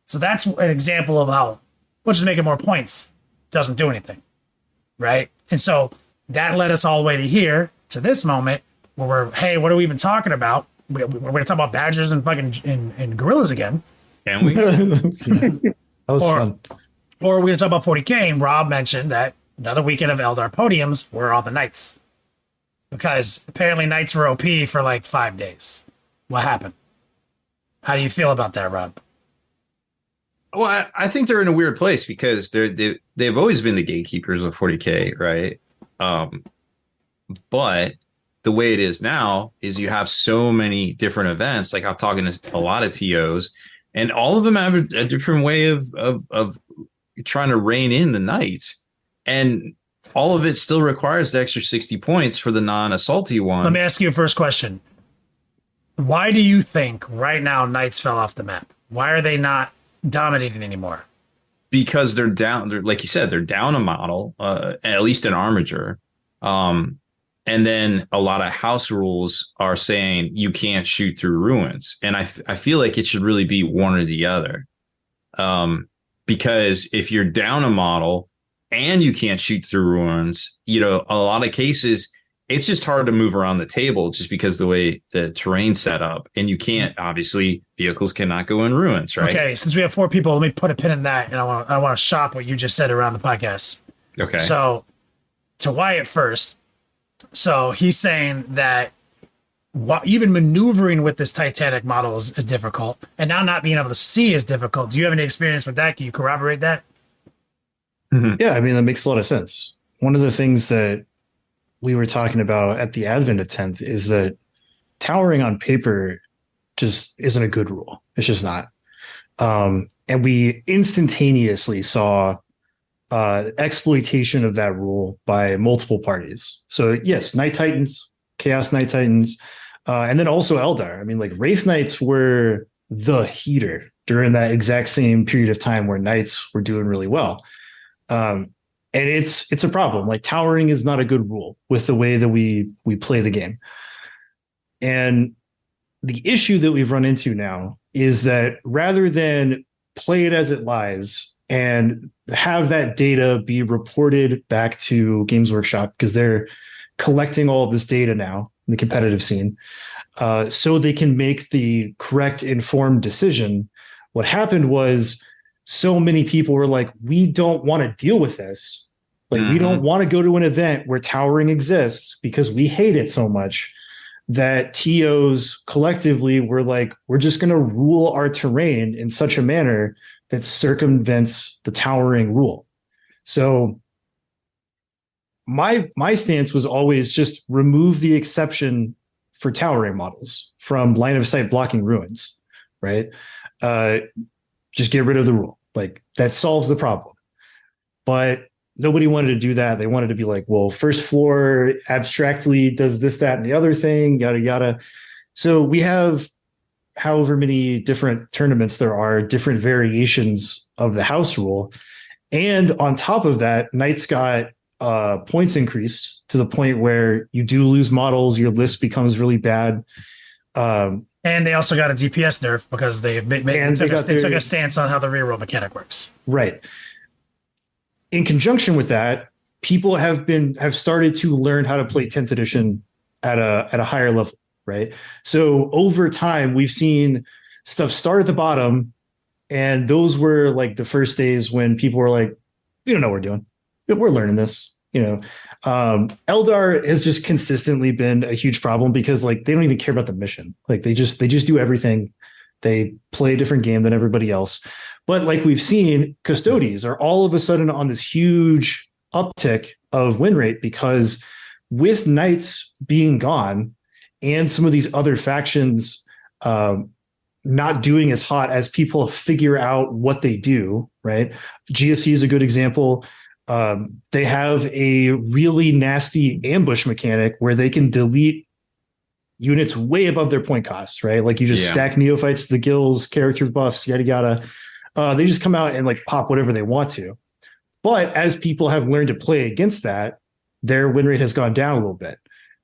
So that's an example of how, well, just making more points doesn't do anything. Right? And so that led us all the way to here, to this moment, where we're, hey, what are we even talking about? We're going to talk about badgers and fucking and gorillas again. Can we? That was fun. Or we're going to talk about 40K, and Rob mentioned that another weekend of Eldar podiums were all the knights. Because apparently knights were OP for like 5 days. What happened? How do you feel about that, Rob? Well, I think they're in a weird place because they've always been the gatekeepers of 40K, right? But the way it is now is you have so many different events. Like I'm talking to a lot of TOs, and all of them have a different way of trying to rein in the knights, and all of it still requires the extra 60 points for the non-assaulty ones. Let me ask you a first question. Why do you think right now knights fell off the map? Why are they not dominating anymore? Because they're down. They're, like you said, they're down a model, at least an armiger. And then a lot of house rules are saying you can't shoot through ruins. And I feel like it should really be one or the other. Because if you're down a model and you can't shoot through ruins, you know, a lot of cases, it's just hard to move around the table just because the way the terrain's set up. And you can't, obviously, vehicles cannot go in ruins, right? Okay, since we have 4 people, let me put a pin in that. And I want to shop what you just said around the podcast. Okay. So to Wyatt first. So he's saying that even maneuvering with this Titanic model is difficult, and now not being able to see is difficult. Do you have any experience with that? Can you corroborate that? Mm-hmm. Yeah, I mean, that makes a lot of sense. One of the things that we were talking about at the Advent of 10th is that towering on paper just isn't a good rule. It's just not. And we instantaneously saw exploitation of that rule by multiple parties. So yes, Night Titans, Chaos Night Titans, and then also Eldar. I mean, like Wraith Knights were the heater during that exact same period of time where Knights were doing really well. And it's a problem. Like towering is not a good rule with the way that we play the game. And the issue that we've run into now is that rather than play it as it lies and have that data be reported back to Games Workshop, because they're collecting all of this data now in the competitive scene, so they can make the correct informed decision. What happened was so many people were like, we don't want to deal with this. Like, we don't want to go to an event where towering exists because we hate it so much that TOs collectively were like, we're just going to rule our terrain in such a manner that circumvents the towering rule. So my stance was always just remove the exception for towering models from line of sight blocking ruins, right? Just get rid of the rule. Like, that solves the problem. But nobody wanted to do that. They wanted to be like, well, first floor abstractly does this, that, and the other thing, yada, yada. So we have however many different tournaments there are, different variations of the house rule. And on top of that, Knights got points increased to the point where you do lose models, your list becomes really bad. And they also got a DPS nerf because they took a stance on how the reroll mechanic works. Right. In conjunction with that, people have started to learn how to play 10th edition at a higher level, right? So over time, we've seen stuff start at the bottom, and those were like the first days when people were like, we don't know what we're doing. We're learning this, you know. Eldar has just consistently been a huge problem because like they don't even care about the mission. Like they just do everything They play a different game than everybody else. But like we've seen, Custodies are all of a sudden on this huge uptick of win rate because with Knights being gone and some of these other factions not doing as hot as people figure out what they do, right? GSC is a good example. They have a really nasty ambush mechanic where they can delete units way above their point costs, right? Like you just stack neophytes to the gills, character buffs, yada yada. They just come out and like pop whatever they want to. But as people have learned to play against that, their win rate has gone down a little bit.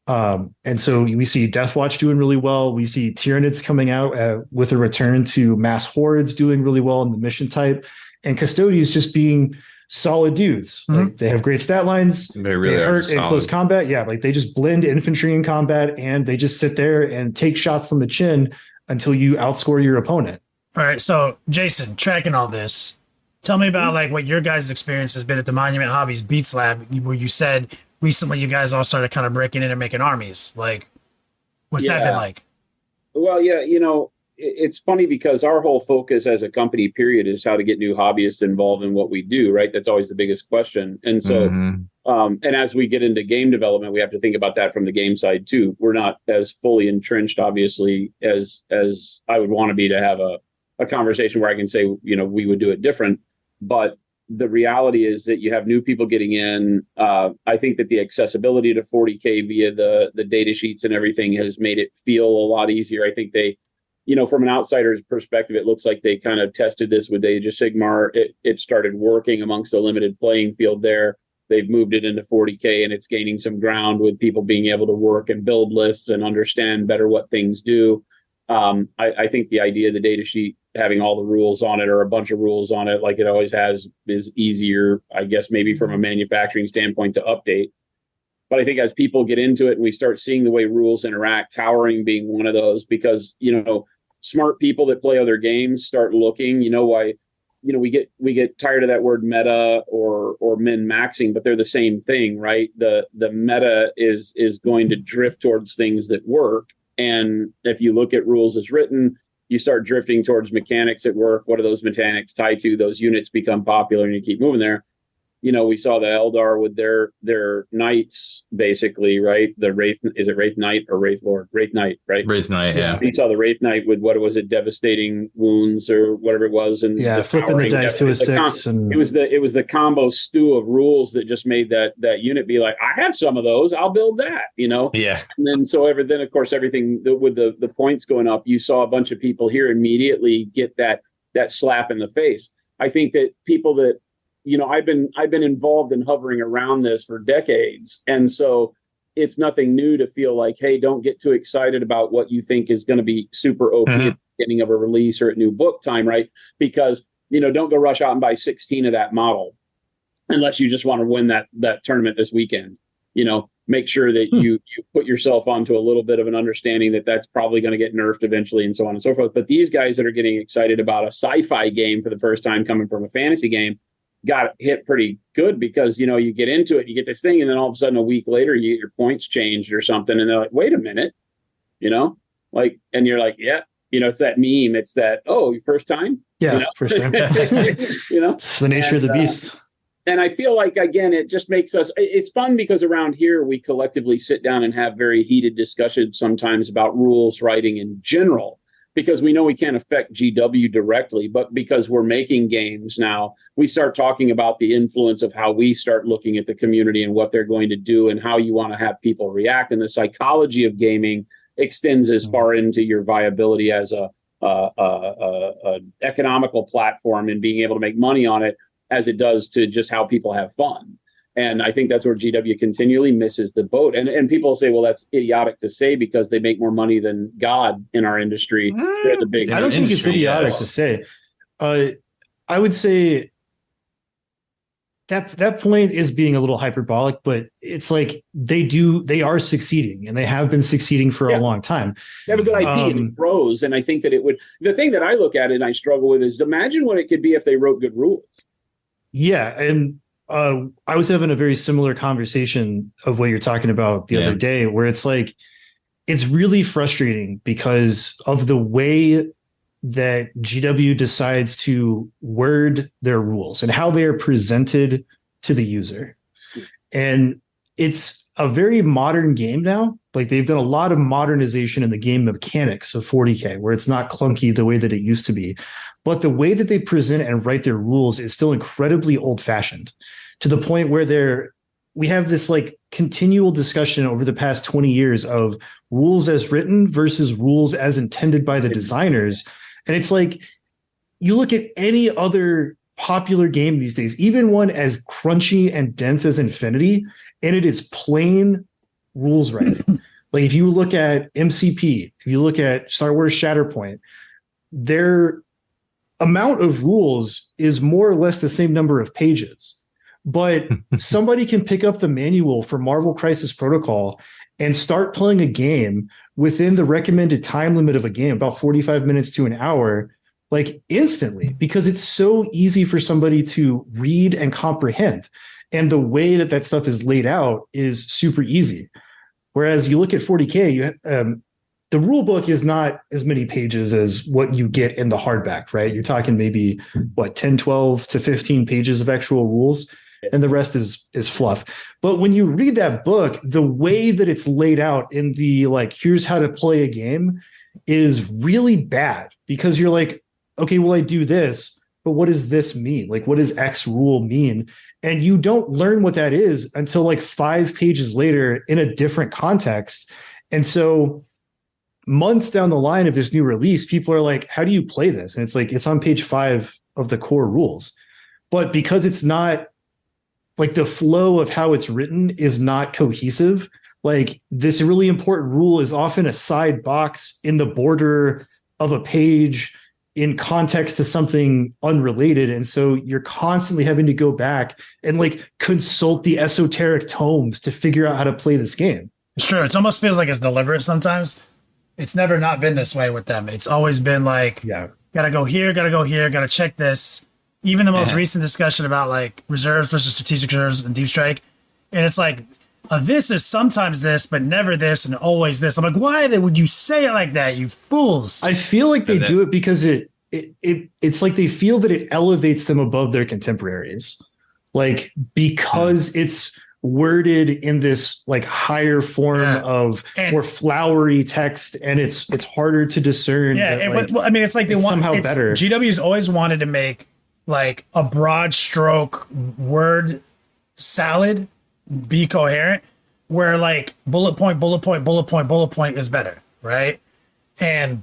And so we see Deathwatch doing really well. We see Tyranids coming out with a return to mass hordes doing really well in the mission type, and Custodians just being solid dudes. Like they have great stat lines. They really hurt in close combat. Yeah, like they just blend infantry in combat and they just sit there and take shots on the chin until you outscore your opponent. All right, so Jason, tracking all this, tell me about like what your guys' experience has been at the Monument Hobbies Beats Lab, where you said recently you guys all started kind of breaking in and making armies. Like, what's that been like? Well, yeah, it's funny because our whole focus as a company, period, is how to get new hobbyists involved in what we do, right? That's always the biggest question. And so, and as we get into game development, we have to think about that from the game side too. We're not as fully entrenched, obviously, as I would want to be to have a conversation where I can say, we would do it different. But the reality is that you have new people getting in. I think that the accessibility to 40K via the data sheets and everything has made it feel a lot easier. I think they, from an outsider's perspective, it looks like they kind of tested this with Age of Sigmar. It started working amongst a limited playing field there. They've moved it into 40K and it's gaining some ground with people being able to work and build lists and understand better what things do. I think the idea of the data sheet having all the rules on it or a bunch of rules on it like it always has is easier, I guess, maybe from a manufacturing standpoint to update. But I think as people get into it and we start seeing the way rules interact, Towering being one of those, because, smart people that play other games start looking, why, we get tired of that word meta or min-maxing, but they're the same thing, right? The meta is going to drift towards things that work. And if you look at rules as written, you start drifting towards mechanics at work. What are those mechanics tied to? Those units become popular and you keep moving there. We saw the Eldar with their knights, basically, right? The Wraith, is it Wraith Knight or Wraith Lord? Wraith Knight, right? Wraith Knight, yeah. We saw the Wraith Knight with what was it, devastating wounds or whatever it was, and flipping the dice to a 6. And it was the combo stew of rules that just made that unit be like, I have some of those, I'll build that, Yeah. And then then of course everything with the points going up, you saw a bunch of people here immediately get that slap in the face. I think that people that I've been involved in hovering around this for decades. And so it's nothing new to feel like, hey, don't get too excited about what you think is going to be super OP at the beginning of a release or at new book time, right? Because, don't go rush out and buy 16 of that model unless you just want to win that tournament this weekend. Make sure that you put yourself onto a little bit of an understanding that that's probably going to get nerfed eventually and so on and so forth. But these guys that are getting excited about a sci-fi game for the first time coming from a fantasy game got hit pretty good because, you get into it, you get this thing, and then all of a sudden a week later you get your points changed or something. And they're like, wait a minute, and you're like, yeah, it's that meme. It's that, oh, your first time? Yeah, first time. It's the nature of the beast. And I feel like, again, it just makes it's fun because around here we collectively sit down and have very heated discussions sometimes about rules writing in general, because we know we can't affect GW directly, but because we're making games now, we start talking about the influence of how we start looking at the community and what they're going to do and how you want to have people react. And the psychology of gaming extends as far into your viability as a economical platform and being able to make money on it as it does to just how people have fun. And I think that's where GW continually misses the boat. And people say, well, that's idiotic to say because they make more money than God in our industry. They're the big. I don't think it's idiotic to say. I would say that point is being a little hyperbolic, but it's like they are succeeding and they have been succeeding for a long time. They have a good IP and it grows. And I think that the thing that I look at and I struggle with is imagine what it could be if they wrote good rules. Yeah. And I was having a very similar conversation of what you're talking about the other day, where it's like, it's really frustrating because of the way that GW decides to word their rules and how they are presented to the user. And it's a very modern game now. Like they've done a lot of modernization in the game mechanics of 40K, where it's not clunky the way that it used to be. But the way that they present and write their rules is still incredibly old fashioned, to the point where we have this like continual discussion over the past 20 years of rules as written versus rules as intended by the designers. And it's like, you look at any other popular game these days, even one as crunchy and dense as Infinity, and it is plain rules writing. Like if you look at MCP, if you look at Star Wars Shatterpoint, their amount of rules is more or less the same number of pages. But somebody can pick up the manual for Marvel Crisis Protocol and start playing a game within the recommended time limit of a game, about 45 minutes to an hour, like instantly, because it's so easy for somebody to read and comprehend. And the way that stuff is laid out is super easy. Whereas you look at 40K, the rule book is not as many pages as what you get in the hardback, right? You're talking maybe 10, 12 to 15 pages of actual rules, and the rest is fluff. But when you read that book, the way that it's laid out in the like, here's how to play a game is really bad, because you're like, okay, well, I do this, but what does this mean? Like, what does X rule mean? And you don't learn what that is until like 5 pages later in a different context. And so months down the line of this new release, people are like, how do you play this? And it's like, it's on page 5 of the core rules. But because it's not like, the flow of how it's written is not cohesive, like this really important rule is often a side box in the border of a page in context to something unrelated. And so you're constantly having to go back and like consult the esoteric tomes to figure out how to play this game. Sure. It almost feels like it's deliberate sometimes. It's never not been this way with them. It's always been like, gotta go here, gotta check this. Even the most recent discussion about like reserves versus strategic reserves and deep strike. And it's like, this is sometimes this, but never this, and always this. I'm like, why would you say it like that, you fools? I feel like they do it because it's like they feel that it elevates them above their contemporaries. Like, because it's worded in this like higher form of more flowery text, and it's harder to discern. Yeah, that, I mean, it's like they want somehow better. GW's always wanted to make like a broad stroke word salad be coherent, where like bullet point is better, right? And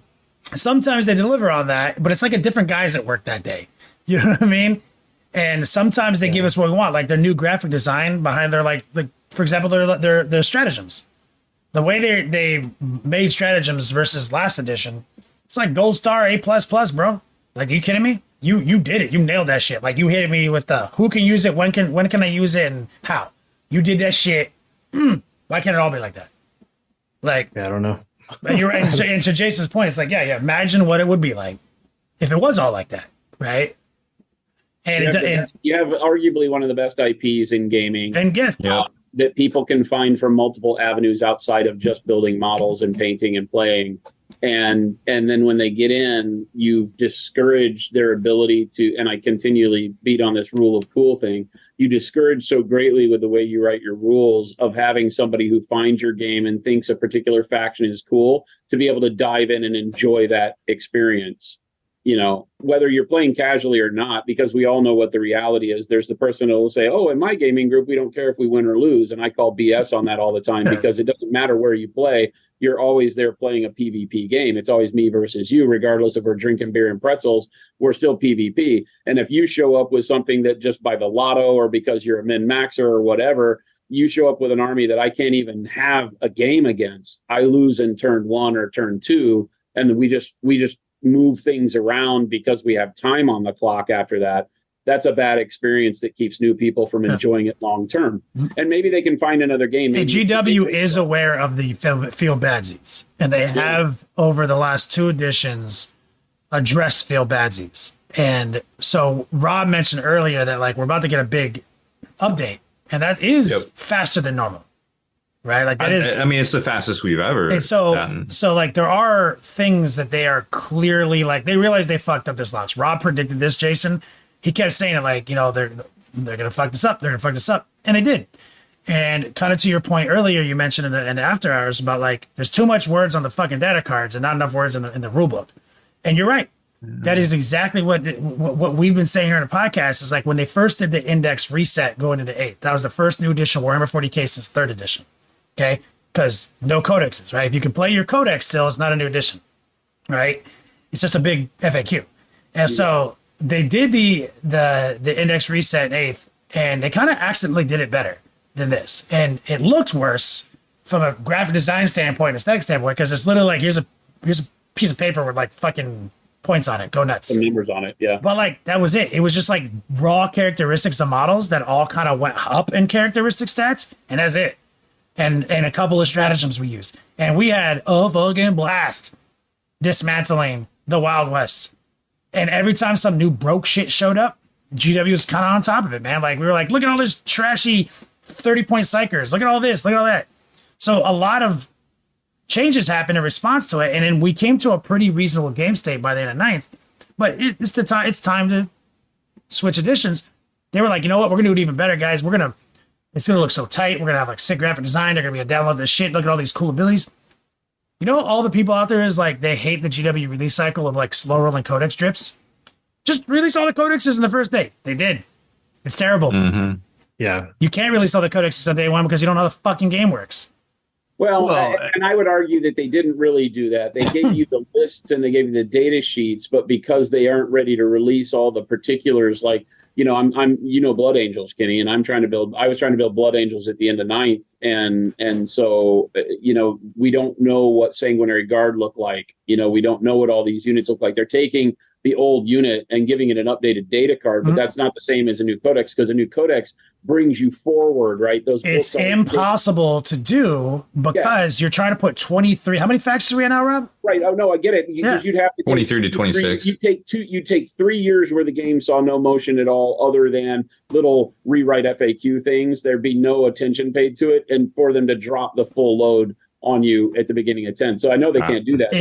sometimes they deliver on that, but it's like a different guys at work that day. You know what I mean? And sometimes they give us what we want, like their new graphic design behind their like for example their stratagems. The way they made stratagems versus last edition, it's like gold star A++, bro. Like, are you kidding me? You did it. You nailed that shit. Like, you hit me with the who can use it, when can I use it, and how. You did that shit. Why can't it all be like that? Like, I don't know. And you're right. And to Jason's point, it's like, yeah. Imagine what it would be like if it was all like that, right? And you have arguably one of the best IPs in gaming, and that people can find from multiple avenues outside of just building models and painting and playing. And then when they get in, you've discouraged their ability to, and I continually beat on this rule of cool thing, you discourage so greatly with the way you write your rules of having somebody who finds your game and thinks a particular faction is cool to be able to dive in and enjoy that experience. You know, whether you're playing casually or not, because we all know what the reality is. There's the person who will say, oh, in my gaming group, we don't care if we win or lose. And I call BS on that all the time, because it doesn't matter where you play. You're always there playing a PvP game. It's always me versus you, regardless if we're drinking beer and pretzels, we're still PvP. And if you show up with something that just by the lotto or because you're a min-maxer or whatever, you show up with an army that I can't even have a game against, I lose in turn 1 or turn 2. And we just move things around because we have time on the clock after that. That's a bad experience that keeps new people from enjoying it long term. And maybe they can find another game. The GW is aware of the field badsies, and they have over the last 2 editions addressed field badsies. And so Rob mentioned earlier that like we're about to get a big update, and that is faster than normal. right? Like that is. I mean, it's the fastest we've ever And so, gotten. so like there are things that they are clearly like they realize they fucked up this launch. Rob predicted this, Jason. He kept saying it like, you know, they're gonna fuck this up. They're gonna fuck this up, and they did. And kind of to your point earlier, you mentioned in the after hours about like there's too much words on the fucking data cards and not enough words in the rule book. And you're right. That is exactly what we've been saying here in the podcast is like when they first did the index reset going into 8th. That was the first new edition Warhammer 40K since 3rd edition. Okay, because no codexes, right? If you can play your codex still, it's not a new edition, right? It's just a big FAQ. And so they did the index reset in 8th, and they kind of accidentally did it better than this. And it looked worse from a graphic design standpoint, aesthetic standpoint, because it's literally like here's a piece of paper with like fucking points on it. Go nuts. Some numbers on it, yeah. But like that was it. It was just like raw characteristics of models that all kind of went up in characteristic stats, and that's it. And a couple of stratagems we used. And we had a fucking blast dismantling the Wild West. And every time some new broke shit showed up, GW was kind of on top of it, man. Like we were like, look at all this trashy 30-point psychers. Look at all this. Look at all that. So a lot of changes happened in response to it. And then we came to a pretty reasonable game state by the end of 9th. But it's time to switch editions. They were like, you know what? We're going to do it even better, guys. It's going to look so tight. We're going to have like sick graphic design. They're going to be able to download this shit. Look at all these cool abilities. You know, all the people out there is like, they hate the GW release cycle of like slow rolling codex drips. Just release all the codexes in the first day. They did. It's terrible. Mm-hmm. Yeah. You can't release all the codexes on day one because you don't know how the fucking game works. Well, and I would argue that they didn't really do that. They gave you the lists and they gave you the data sheets, but because they aren't ready to release all the particulars, like, you know, I'm Blood Angels, Kenny, and I was trying to build Blood Angels at the end of 9th. And so, you know, we don't know what Sanguinary Guard look like. You know, we don't know what all these units look like. They're taking the old unit and giving it an updated data card, but that's not the same as a new codex because a new codex brings you forward, right? It's impossible to do because you're trying to put 23. How many factions are we at now, Rob? Right. Oh no, I get it. You'd have to 23 to 26. You take 3 years where the game saw no motion at all, other than little rewrite FAQ things. There'd be no attention paid to it, and for them to drop the full load on you at the beginning of 10. So I know they can't do that.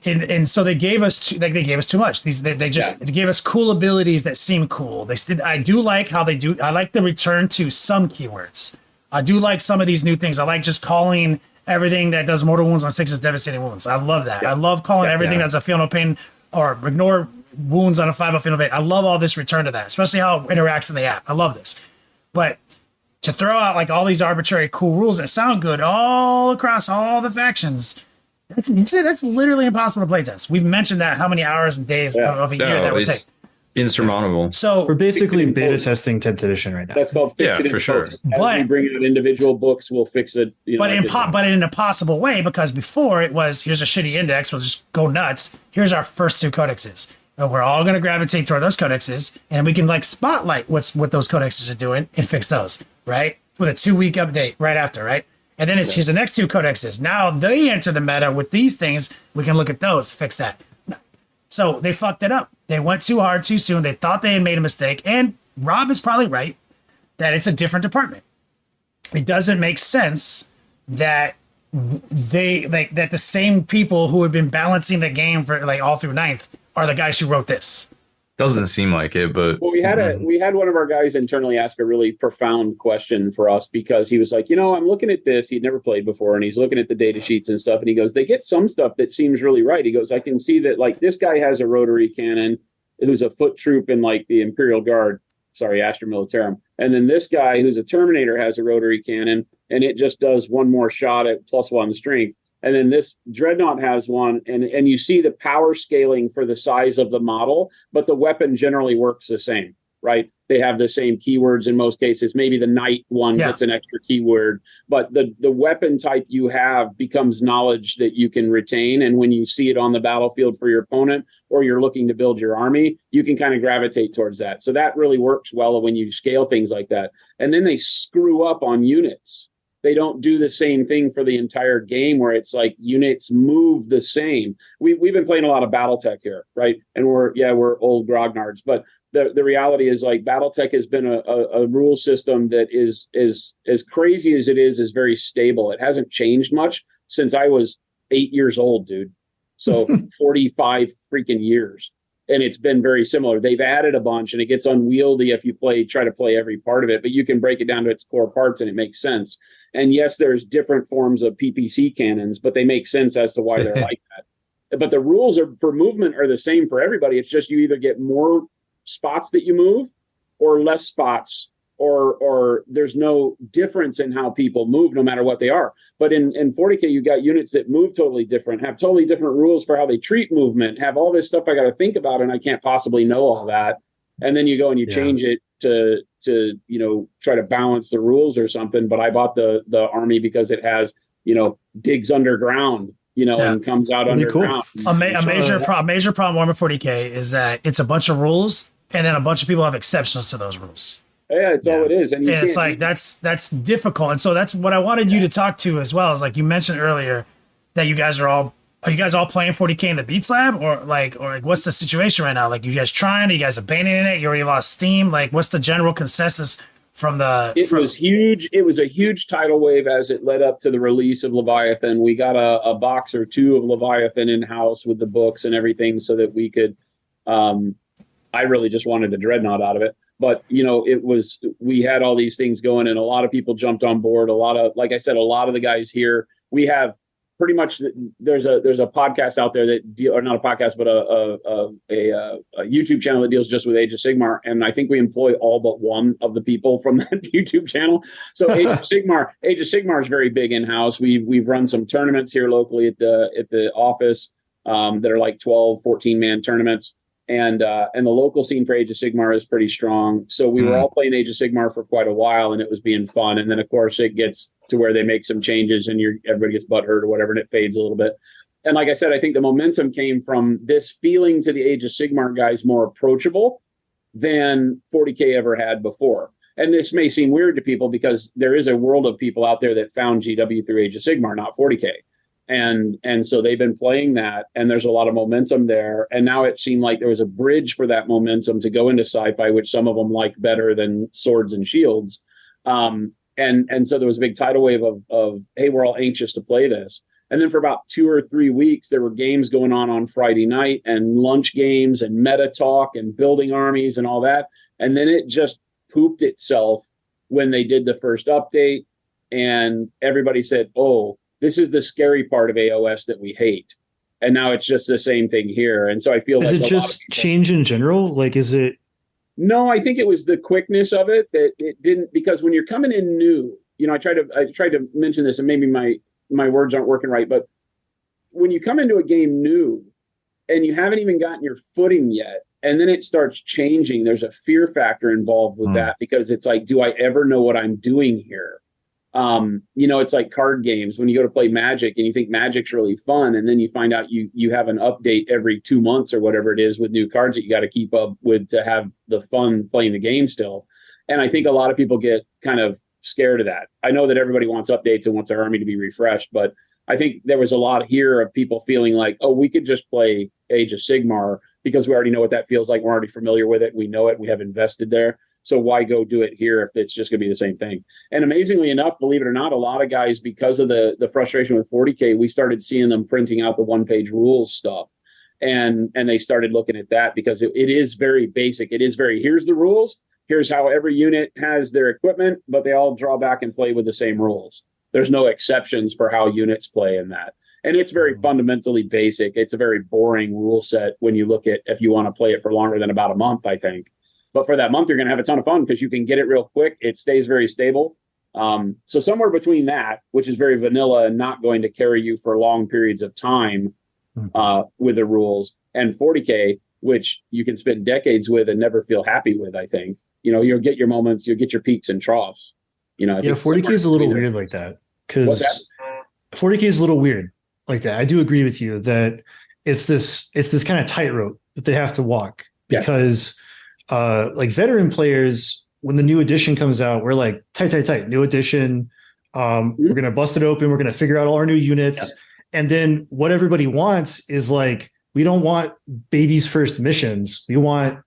And so they gave us too much. They gave us cool abilities that seem cool. I do like how they do. I like the return to some keywords. I do like some of these new things. I like just calling everything that does mortal wounds on 6 devastating wounds. I love that. I love calling everything that's a feel no pain or ignore wounds on a 5 feel no pain. I love all this return to that, especially how it interacts in the app. I love this. But to throw out like all these arbitrary cool rules that sound good all across all the factions, that's literally impossible to play test. We've mentioned that how many hours and days of a year that would take. Insurmountable. So we're basically beta testing 10th edition right now. That's called fix it for sure. As we bring out individual books, we'll fix it. But in a possible way, because before it was here's a shitty index, we'll just go nuts. Here's our first 2 codexes. And we're all going to gravitate toward those codexes, and we can like spotlight what those codexes are doing and fix those, right? With a 2-week update right after, right? And then here's the next 2 codexes. Now they enter the meta with these things. We can look at those, fix that. So they fucked it up. They went too hard too soon. They thought they had made a mistake. And Rob is probably right that it's a different department. It doesn't make sense that that the same people who had been balancing the game for like all through 9th are the guys who wrote this. Doesn't seem like it, but well, we had one of our guys internally ask a really profound question for us because he was like, you know, I'm looking at this. He'd never played before, and he's looking at the data sheets and stuff. And he goes, they get some stuff that seems really right. He goes, I can see that like this guy has a rotary cannon who's a foot troop in like the Imperial Guard, Astra Militarum, and then this guy who's a Terminator has a rotary cannon, and it just does one more shot at +1 strength. And then this Dreadnought has one, and you see the power scaling for the size of the model, but the weapon generally works the same, right? They have the same keywords in most cases. Maybe the Knight one gets an extra keyword, but the weapon type you have becomes knowledge that you can retain. And when you see it on the battlefield for your opponent, or you're looking to build your army, you can kind of gravitate towards that. So that really works well when you scale things like that. And then they screw up on units. They don't do the same thing for the entire game where it's like units move the same. We've been playing a lot of BattleTech here, right? And we're old grognards, but the reality is like BattleTech has been a rule system that is as crazy as it is very stable. It hasn't changed much since I was 8 years old, dude. So 45 freaking years. And it's been very similar. They've added a bunch, and it gets unwieldy if you try to play every part of it, but you can break it down to its core parts and it makes sense. And yes, there's different forms of PPC cannons, but they make sense as to why they're like that. But the rules for movement are the same for everybody. It's just you either get more spots that you move or less spots, or there's no difference in how people move no matter what they are. But in 40K, you got units that move totally different, have totally different rules for how they treat movement, have all this stuff I got to think about, and I can't possibly know all that. And then you go and you change it to try to balance the rules or something. But I bought the army because it has digs underground, and comes out underground. Cool. A major problem with 40K is that it's a bunch of rules, and then a bunch of people have exceptions to those rules. Yeah, it's all it is. And it's like that's difficult. And so that's what I wanted you to talk to as well. Is like you mentioned earlier that you guys are all playing 40K in the Beats Lab, or what's the situation right now? Like, you guys trying? Are you guys abandoning it? You already lost steam? Like, what's the general consensus from the? It was huge. It was a huge tidal wave as it led up to the release of Leviathan. We got a box or two of Leviathan in house with the books and everything, so that we could. I really just wanted a Dreadnought out of it. But, we had all these things going, and a lot of people jumped on board. Like I said, a lot of the guys here, we have pretty much, there's a podcast out there or not a podcast, but a YouTube channel that deals just with Age of Sigmar. And I think we employ all but one of the people from that YouTube channel. So Age of Sigmar is very big in-house. We've run some tournaments here locally at the office that are like 12, 14-man tournaments. And the local scene for Age of Sigmar is pretty strong. So we were all playing Age of Sigmar for quite a while, and it was being fun. And then, of course, it gets to where they make some changes, and everybody gets butthurt or whatever, and it fades a little bit. And like I said, I think the momentum came from this feeling to the Age of Sigmar guys more approachable than 40K ever had before. And this may seem weird to people because there is a world of people out there that found GW through Age of Sigmar, not 40K. And so they've been playing that, and there's a lot of momentum there. And now it seemed like there was a bridge for that momentum to go into sci-fi, which some of them like better than swords and shields. And so there was a big tidal wave of, hey, we're all anxious to play this. And then for about 2 or 3 weeks, there were games going on Friday night, and lunch games and meta talk and building armies and all that. And then it just pooped itself when they did the first update, and everybody said, oh, this is the scary part of AOS that we hate. And now it's just the same thing here. And so I feel is it just change in general? Like, is it? No, I think it was the quickness of it that it didn't, because when you're coming in new, I tried to mention this, and maybe my words aren't working right, but when you come into a game new and you haven't even gotten your footing yet, and then it starts changing, there's a fear factor involved with that, because it's like, do I ever know what I'm doing here? It's like card games. When you go to play Magic and you think Magic's really fun, and then you find out you have an update every 2 months or whatever it is with new cards that you got to keep up with to have the fun playing the game still. And I think a lot of people get kind of scared of that. I know that everybody wants updates and wants their army to be refreshed, but I think there was a lot here of people feeling like, oh, we could just play Age of Sigmar because we already know what that feels like. We're already familiar with it. We know it. We have invested there. So why go do it here if it's just going to be the same thing? And amazingly enough, believe it or not, a lot of guys, because of the frustration with 40K, we started seeing them printing out the one-page rules stuff. And they started looking at that because it is very basic. It is very, here's the rules. Here's how every unit has their equipment, but they all draw back and play with the same rules. There's no exceptions for how units play in that. And it's very fundamentally basic. It's a very boring rule set when you look at if you want to play it for longer than about a month, I think. But for that month, you're going to have a ton of fun because you can get it real quick. It stays very stable. So somewhere between that, which is very vanilla and not going to carry you for long periods of time with the rules, and 40K, which you can spend decades with and never feel happy with, I think. You'll get your moments, you'll get your peaks and troughs. I think 40K is a little weird like that, because 40K is a little weird like that. I do agree with you that it's this kind of tightrope that they have to walk, because like veteran players, when the new edition comes out, we're like tight, new edition. We're going to bust it open. We're going to figure out all our new units. Yeah. And then what everybody wants is like, we don't want baby's first missions. We want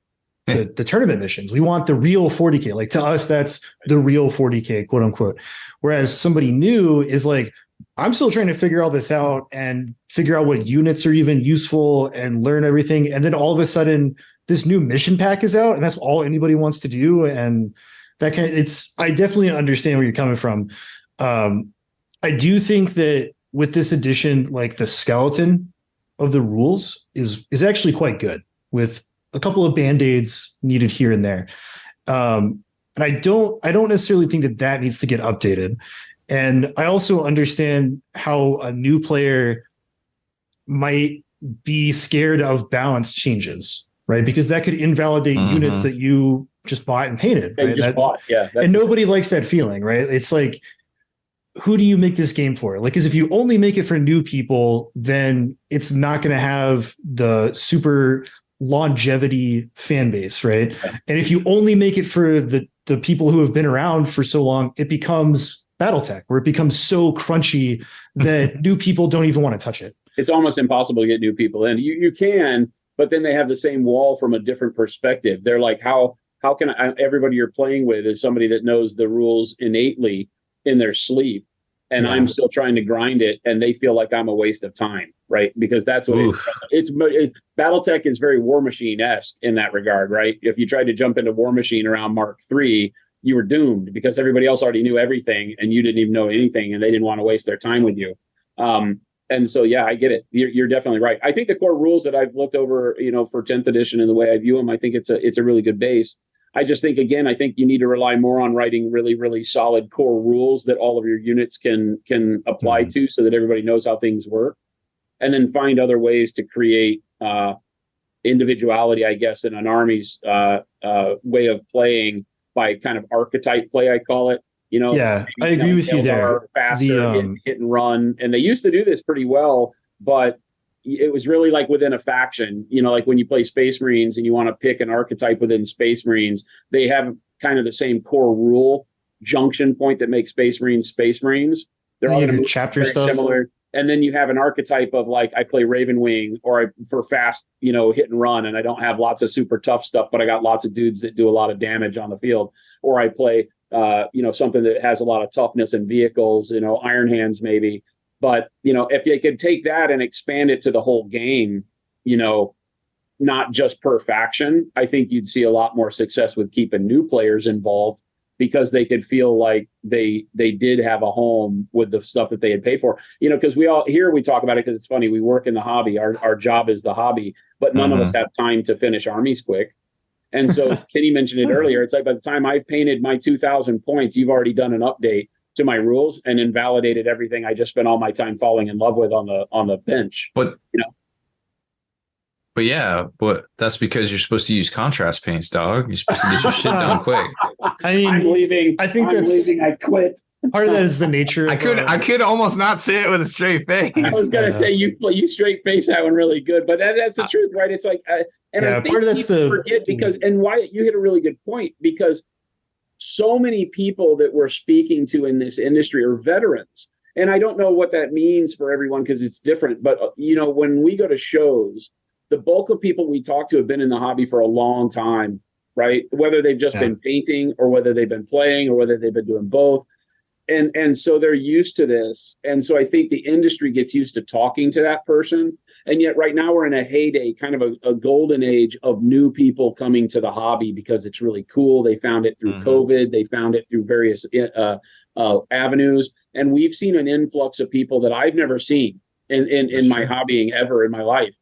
the tournament missions. We want the real 40K. Like to us, that's the real 40K, quote unquote. Whereas somebody new is like, I'm still trying to figure all this out and figure out what units are even useful and learn everything. And then all of a sudden this new mission pack is out and that's all anybody wants to do. And that I definitely understand where you're coming from. I do think that with this edition, like the skeleton of the rules is actually quite good with a couple of band-aids needed here and there. And I don't necessarily think that needs to get updated. And I also understand how a new player might be scared of balance changes, right? Because that could invalidate units that you just bought and painted. Right? And nobody likes that feeling, right? It's like, who do you make this game for? Like, because if you only make it for new people, then it's not going to have the super longevity fan base, right? And if you only make it for the people who have been around for so long, it becomes BattleTech, where it becomes so crunchy that new people don't even want to touch it. It's almost impossible to get new people in. You can, but then they have the same wall from a different perspective. They're like, how can everybody you're playing with is somebody that knows the rules innately in their sleep, and I'm still trying to grind it, and they feel like I'm a waste of time, right? Because that's what it's BattleTech is very War Machine-esque in that regard, right? If you tried to jump into War Machine around Mark III, you were doomed because everybody else already knew everything and you didn't even know anything, and they didn't want to waste their time with you. And so, yeah, I get it. You're definitely right. I think the core rules that I've looked over, for 10th edition and the way I view them, I think it's a really good base. I just think, again, I think you need to rely more on writing really, really solid core rules that all of your units can apply to, so that everybody knows how things work, and then find other ways to create individuality, I guess, in an army's way of playing by kind of archetype play, I call it. I agree with you there. Faster, hit and run, and they used to do this pretty well, but it was really like within a faction. Like when you play Space Marines and you want to pick an archetype within Space Marines, they have kind of the same core rule junction point that makes Space Marines Space Marines. They're all going to chapter stuff similar. And then you have an archetype of like, I play Raven Wing, or for fast, hit and run, and I don't have lots of super tough stuff, but I got lots of dudes that do a lot of damage on the field. Or I play, something that has a lot of toughness and vehicles, Iron Hands maybe. But, if you could take that and expand it to the whole game, not just per faction, I think you'd see a lot more success with keeping new players involved, because they could feel like they did have a home with the stuff that they had paid for. Because we talk about it because it's funny. We work in the hobby. Our job is the hobby, but none of us have time to finish armies quick. And so Kenny mentioned it earlier. It's like, by the time I've painted my 2,000 points, you've already done an update to my rules and invalidated everything I just spent all my time falling in love with on the bench. But that's because you're supposed to use contrast paints, dog. You're supposed to get your shit done quick. I'm leaving. I quit. Part of that is the nature. I could almost not say it with a straight face. I was gonna say you straight face that one really good, but that's the truth, right? It's like, I think part of that's forget and Wyatt, you hit a really good point, because so many people that we're speaking to in this industry are veterans, and I don't know what that means for everyone because it's different. But when we go to shows, the bulk of people we talk to have been in the hobby for a long time, right? Whether they've just been painting, or whether they've been playing, or whether they've been doing both. And so they're used to this. And so I think the industry gets used to talking to that person. And yet right now we're in a heyday, kind of a golden age of new people coming to the hobby because it's really cool. They found it through COVID. They found it through various avenues. And we've seen an influx of people that I've never seen in my hobbying ever in my life.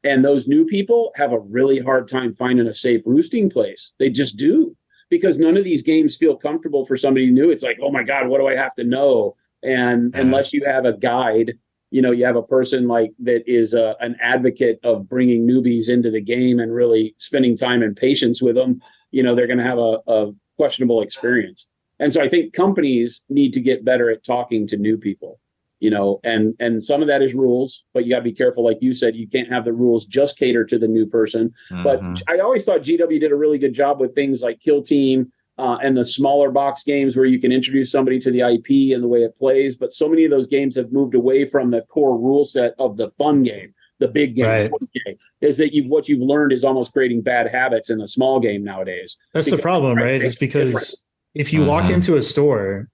And those new people have a really hard time finding a safe roosting place. They just do, because none of these games feel comfortable for somebody new. It's like, oh my God, what do I have to know? And unless you have a guide, you have a person like that is an advocate of bringing newbies into the game and really spending time and patience with them, they're going to have a questionable experience. And so I think companies need to get better at talking to new people. And some of that is rules, but you got to be careful. Like you said, you can't have the rules just cater to the new person. But I always thought GW did a really good job with things like Kill Team and the smaller box games where you can introduce somebody to the IP and the way it plays. But so many of those games have moved away from the core rule set of the fun game. the big game, Right. 40K, is that what you've learned is almost creating bad habits in the small game nowadays. That's the problem, right? Is because if you walk into a store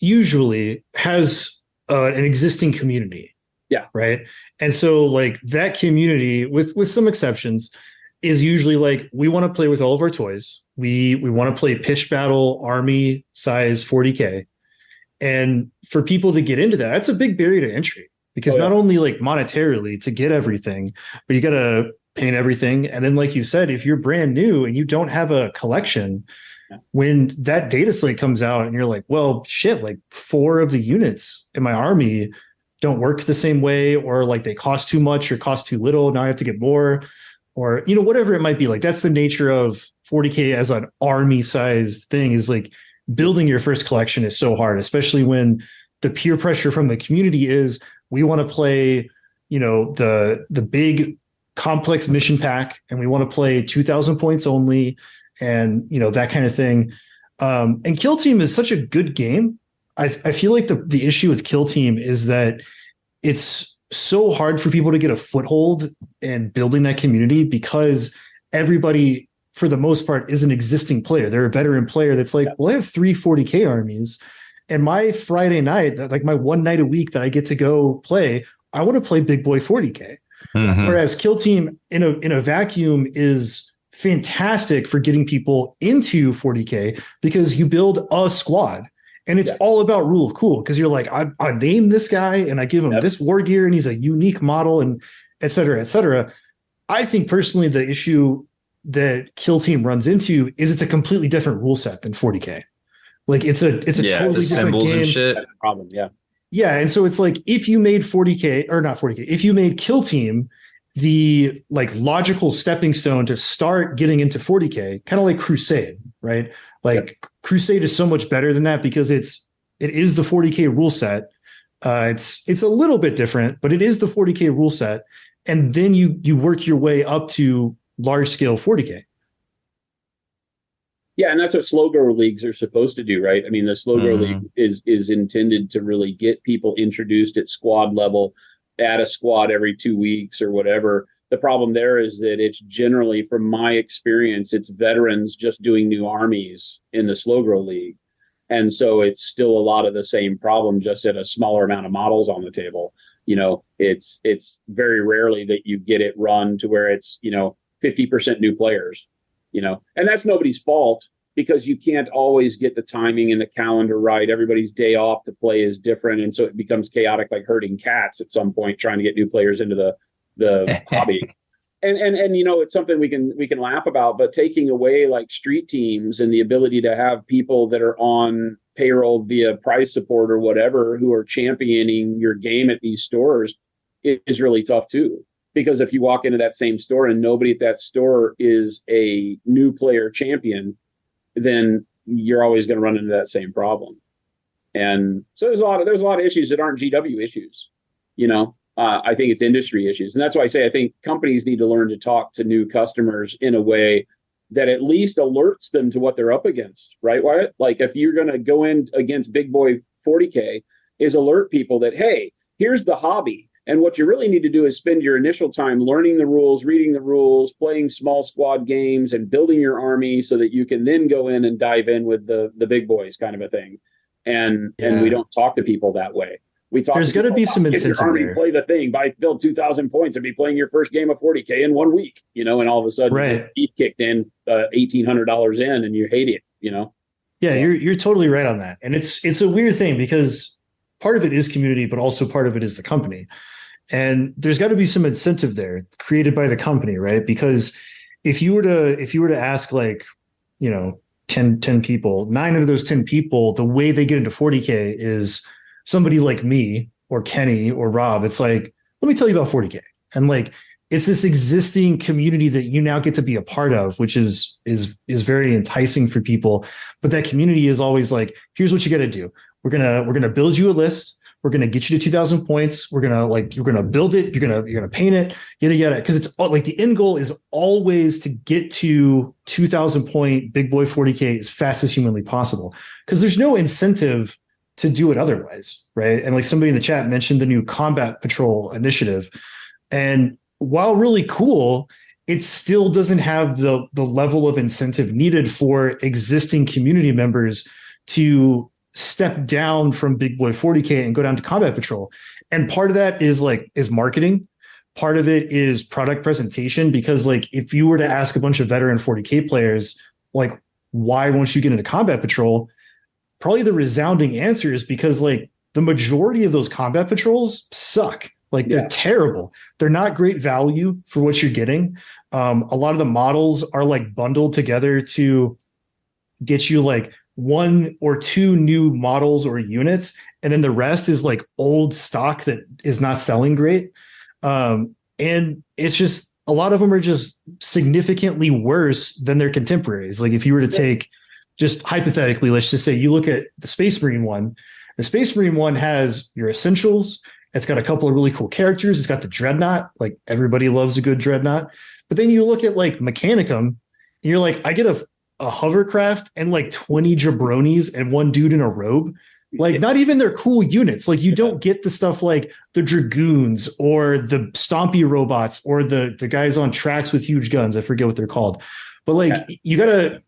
usually has an existing community. Yeah. Right. And so like that community, with some exceptions, is usually like, we want to play with all of our toys. We want to play pitch battle army size 40K. And for people to get into that, that's a big barrier to entry, because not only like monetarily to get everything, but you got to paint everything. And then, like you said, if you're brand new and you don't have a collection, when that data slate comes out and you're like, well, shit, like 4 of the units in my army don't work the same way, or like they cost too much or cost too little. Now I have to get more, or, you know, whatever it might be. Like, that's the nature of 40K as an army sized thing, is like building your first collection is so hard, especially when the peer pressure from the community is, we want to play, you know, the big complex mission pack, and we want to play 2,000 points only, and, you know, that kind of thing. And Kill Team is such a good game. I feel like the issue with Kill Team is that it's so hard for people to get a foothold in building that community, because everybody, for the most part, is an existing player. They're a veteran player that's like, well, I have 3 40K armies, and my Friday night, like my one night a week that I get to go play, I want to play big boy 40K. Whereas Kill Team in a vacuum is fantastic for getting people into 40K, because you build a squad. And it's all about rule of cool, because you're like, I name this guy and I give him this war gear and he's a unique model, and et cetera, et cetera. I think personally the issue that Kill Team runs into is it's a completely different rule set than 40K. Like it's a totally different game. And shit. That's the problem. Yeah. Yeah. And so it's like, if you made 40K, or not 40K, if you made Kill Team the like logical stepping stone to start getting into 40K, kind of like Crusade, right? Like Crusade is so much better than that, because it is the 40K rule set. It's a little bit different, but it is the 40K rule set. And then you work your way up to large scale 40K. Yeah, and that's what slow grower leagues are supposed to do, right? I mean, the slow grower league is intended to really get people introduced at squad level, add a squad every 2 weeks or whatever. The problem there is that it's generally, from my experience, it's veterans just doing new armies in the slow grow league. And so it's still a lot of the same problem, just at a smaller amount of models on the table. You know, it's very rarely that you get it run to where it's, you know, 50% new players, you know, and that's nobody's fault, because you can't always get the timing and the calendar right. Everybody's day off to play is different. And so it becomes chaotic, like herding cats at some point, trying to get new players into the hobby. And you know, it's something we can laugh about, but taking away like street teams and the ability to have people that are on payroll via prize support or whatever, who are championing your game at these stores, is really tough too. Because if you walk into that same store and nobody at that store is a new player champion, then you're always going to run into that same problem. And so there's a lot of issues that aren't GW issues, you know. I think it's industry issues. And that's why I say I think companies need to learn to talk to new customers in a way that at least alerts them to what they're up against, right, Wyatt? Like, if you're going to go in against big boy 40K, is alert people that, hey, here's the hobby. And what you really need to do is spend your initial time learning the rules, reading the rules, playing small squad games, and building your army so that you can then go in and dive in with the big boys, kind of a thing. And we don't talk to people that way. There's going to be some incentive there. Play the thing, build 2,000 points, and be playing your first game of 40K in 1 week, you know, and all of a sudden you kicked in $1,800 in, and you hate it, you know. Yeah, you're totally right on that, and it's a weird thing, because part of it is community, but also part of it is the company, and there's got to be some incentive there created by the company, right? Because if you were to ask, like, you know, 10 people, 9 of those 10 people, the way they get into 40K is somebody like me or Kenny or Rob. It's like, let me tell you about 40K. And like, it's this existing community that you now get to be a part of, which is very enticing for people. But that community is always like, here's what you got to do. We're going to build you a list. We're going to get you to 2,000 points. You're going to build it. You're going to paint it, yada, yada. Cause it's like the end goal is always to get to 2,000 point big boy 40K as fast as humanly possible. Cause there's no incentive to do it otherwise, right? And like somebody in the chat mentioned the new Combat Patrol initiative. And while really cool, it still doesn't have the level of incentive needed for existing community members to step down from Big Boy 40K and go down to Combat Patrol. And part of that is marketing. Part of it is product presentation, because like if you were to ask a bunch of veteran 40K players, like, why won't you get into Combat Patrol? Probably the resounding answer is because like the majority of those Combat Patrols suck. Like they're terrible. They're not great value for what you're getting. A lot of the models are like bundled together to get you like 1 or 2 new models or units, and then the rest is like old stock that is not selling great. And it's just, a lot of them are just significantly worse than their contemporaries. Like if you were to take, just hypothetically, let's just say you look at the Space Marine one. The Space Marine one has your essentials. It's got a couple of really cool characters. It's got the Dreadnought. Like everybody loves a good Dreadnought. But then you look at like Mechanicum and you're like, I get a hovercraft and like 20 jabronis and 1 dude in a robe. Like not even their cool units. Like you don't get the stuff like the Dragoons or the Stompy robots or the guys on tracks with huge guns. I forget what they're called. But like you got to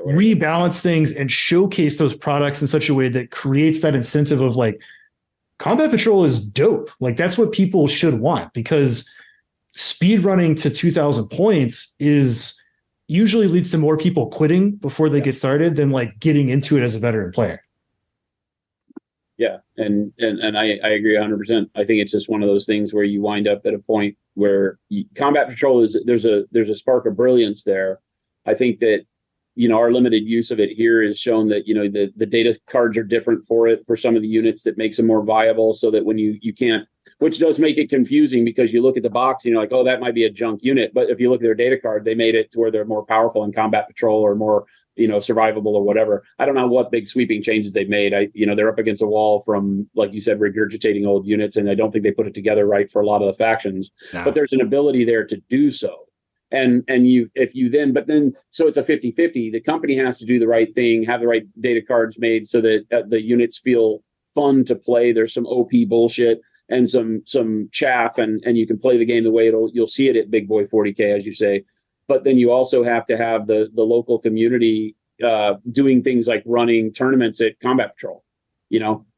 rebalance things and showcase those products in such a way that creates that incentive of like, Combat Patrol is dope. Like that's what people should want, because speed running to 2,000 points is usually leads to more people quitting before they get started than like getting into it as a veteran player. Yeah, and I agree 100%. I think it's just one of those things where you wind up at a point where Combat Patrol is there's a spark of brilliance there. I think that our limited use of it here is shown that the data cards are different for it, for some of the units, that makes them more viable, so that when you can't, which does make it confusing, because you look at the box and you're like, oh, that might be a junk unit, but if you look at their data card, they made it to where they're more powerful in Combat Patrol or more survivable or whatever. I don't know what big sweeping changes they've made. They're up against a wall from, like you said, regurgitating old units, and I don't think they put it together right for a lot of the factions. No. But there's an ability there to do so. And so it's a 50-50. The company has to do the right thing, have the right data cards made so that the units feel fun to play. There's some OP bullshit and some chaff, and you can play the game the way you'll see it at Big Boy 40K, as you say. But then you also have to have the local community doing things like running tournaments at Combat Patrol,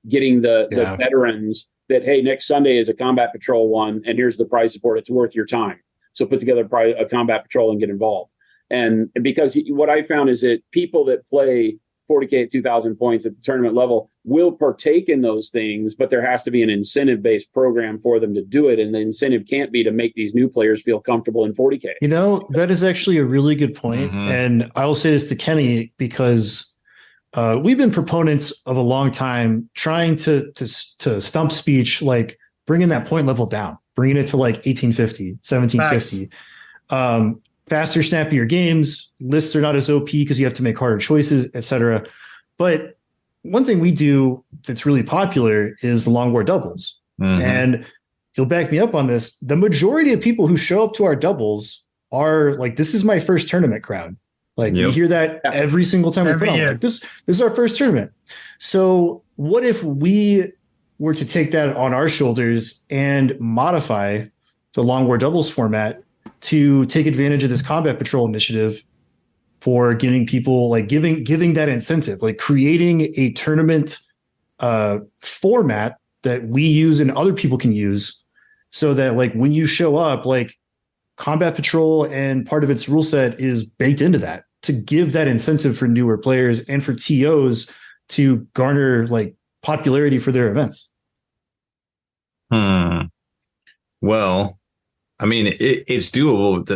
getting the veterans that, hey, next Sunday is a Combat Patrol one, and here's the price for it. It's worth your time. So put together a Combat Patrol and get involved. And because what I found is that people that play 40K at 2,000 points at the tournament level will partake in those things, but there has to be an incentive-based program for them to do it. And the incentive can't be to make these new players feel comfortable in 40K. That is actually a really good point. Mm-hmm. And I will say this to Kenny, because we've been proponents of a long time trying to stump speech, like bringing that point level down, bringing it to like 1850, 1750. Nice. Faster, snappier games. Lists are not as OP because you have to make harder choices, etc. But one thing we do that's really popular is the Long War doubles. Mm-hmm. And you'll back me up on this. The majority of people who show up to our doubles are like, this is my first tournament crowd. Like we hear that every single time we put on. Like, this is our first tournament. So what if we were to take that on our shoulders and modify the Long War doubles format to take advantage of this Combat Patrol initiative for getting people, like giving that incentive, like creating a tournament format that we use and other people can use, so that like when you show up, like Combat Patrol and part of its rule set is baked into that to give that incentive for newer players and for TOs to garner like popularity for their events. Well, I mean, it's doable.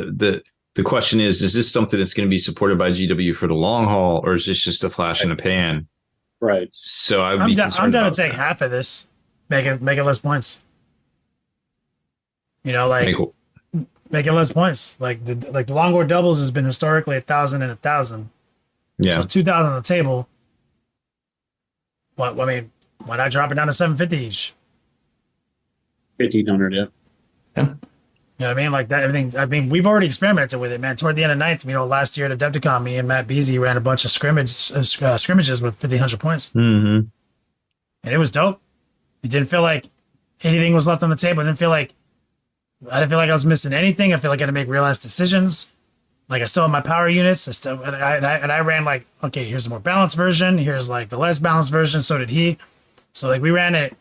The question is this something that's going to be supported by GW for the long haul, or is this just a flash in the pan? Right. So I'm down to take half of this, make it less points. Make it less points. Like the Long War doubles has been historically 1,000 and 1,000. Yeah. So 2,000 on the table. But I mean, why not drop it down to 750 each? 1,500, yeah. You know what I mean? Like that, everything. I mean, we've already experimented with it, man. Toward the end of ninth, last year at Adepticon, me and Matt Beasy ran a bunch of scrimmages with 1,500 points. Mm-hmm. and it was dope. It didn't feel like anything was left on the table. I didn't feel like I was missing anything. I feel like I had to make real ass decisions. Like I still have my power units. I ran like, okay, here's a more balanced version. Here's like the less balanced version. So did he. So like we ran it,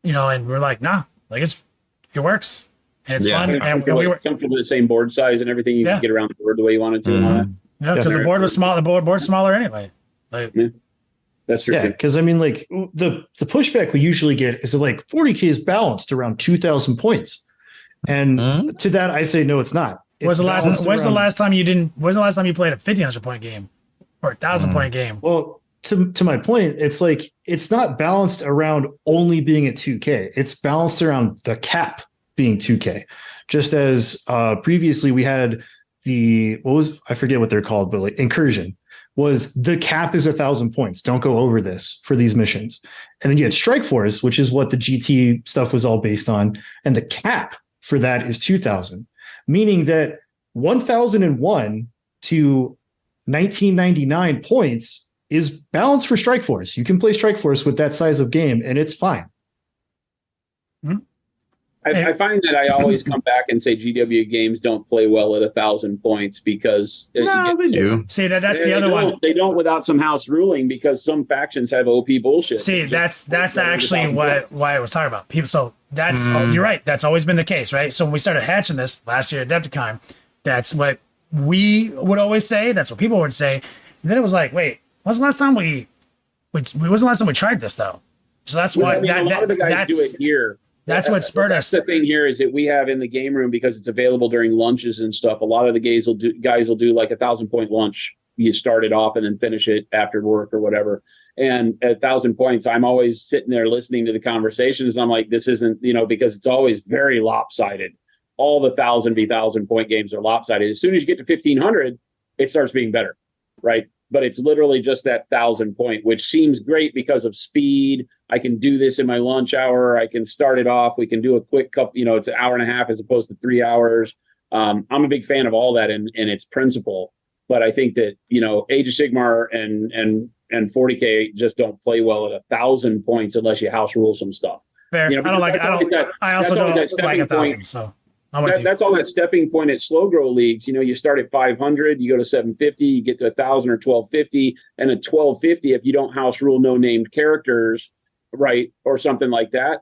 and we're like, nah, like it works and it's fun. And we were comfortable with the same board size and everything. You can get around the board the way you wanted to. Mm-hmm. Yeah, because the board was small. The board's smaller anyway. Like, that's true. Yeah, because I mean, like the pushback we usually get is that like 40K is balanced around 2,000 points, and to that I say no, it's not. When's the last time you played a 1,500 point game or a 1,000 point game? Well, to my point, it's like it's not balanced around only being at 2K. It's balanced around the cap being 2K. Just as previously we had I forget what they're called, but like incursion was the cap is 1,000 points. Don't go over this for these missions. And then you had Strike Force, which is what the GT stuff was all based on. And the cap for that is 2,000, meaning that 1,001 to 1,999 points is balanced for Strike Force. You can play Strike Force with that size of game and it's fine. I find that I always come back and say GW games don't play well at 1,000 points because they do. See that's the other one. They don't without some house ruling because some factions have OP bullshit. See, that's actually why I was talking about people. So that's you're right. That's always been the case, right? So when we started hatching this last year at Adepticon, that's what we would always say. That's what people would say. And then it was like, wait, when's the last time we tried this though? So that's why a lot of the guys do it here. That's what spurred us. The thing here is that we have in the game room because it's available during lunches and stuff. A lot of the guys will do like 1,000 point lunch. You start it off and then finish it after work or whatever. And at 1,000 points, I'm always sitting there listening to the conversations. And I'm like, this isn't, because it's always very lopsided. All the 1,000 point games are lopsided. As soon as you get to 1,500, it starts being better, right? But it's literally just that 1,000 point, which seems great because of speed. I can do this in my lunch hour. I can start it off. We can do a quick cup, it's an hour and a half as opposed to 3 hours. I'm a big fan of all that in its principle. But I think that, Age of Sigmar and 40K just don't play well at 1,000 points unless you house rule some stuff. Fair. I also don't like 1,000. So that's all that stepping point at slow grow leagues. You start at 500, you go to 750, you get to 1,000 or 1,250, and at 1,250, if you don't house rule no named characters, right, or something like that,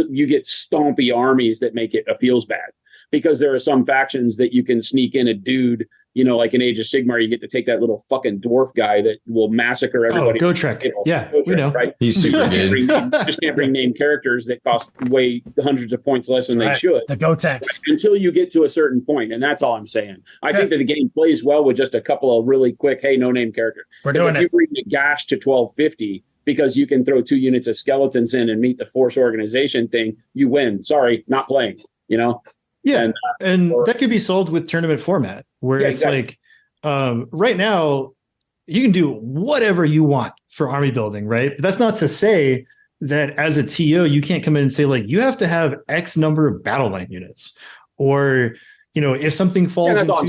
you get stompy armies that make it feels bad because there are some factions that you can sneak in a dude. Like in Age of Sigmar, you get to take that little fucking dwarf guy that will massacre everybody. Oh, Gotrek. Yeah, we know. Right? He's super good. Just can't bring named characters that cost way hundreds of points less than they should. The Gotex. Right? Until you get to a certain point, and that's all I'm saying. I think that the game plays well with just a couple of really quick, hey, no name character. We're doing if you bring the Gash to 1,250 because you can throw 2 units of skeletons in and meet the force organization thing, you win. Sorry, not playing. Yeah, and that could be solved with tournament format, where it's exactly. Like right now you can do whatever you want for army building, right? But that's not to say that as a TO you can't come in and say like you have to have X number of battle line units, or if something falls into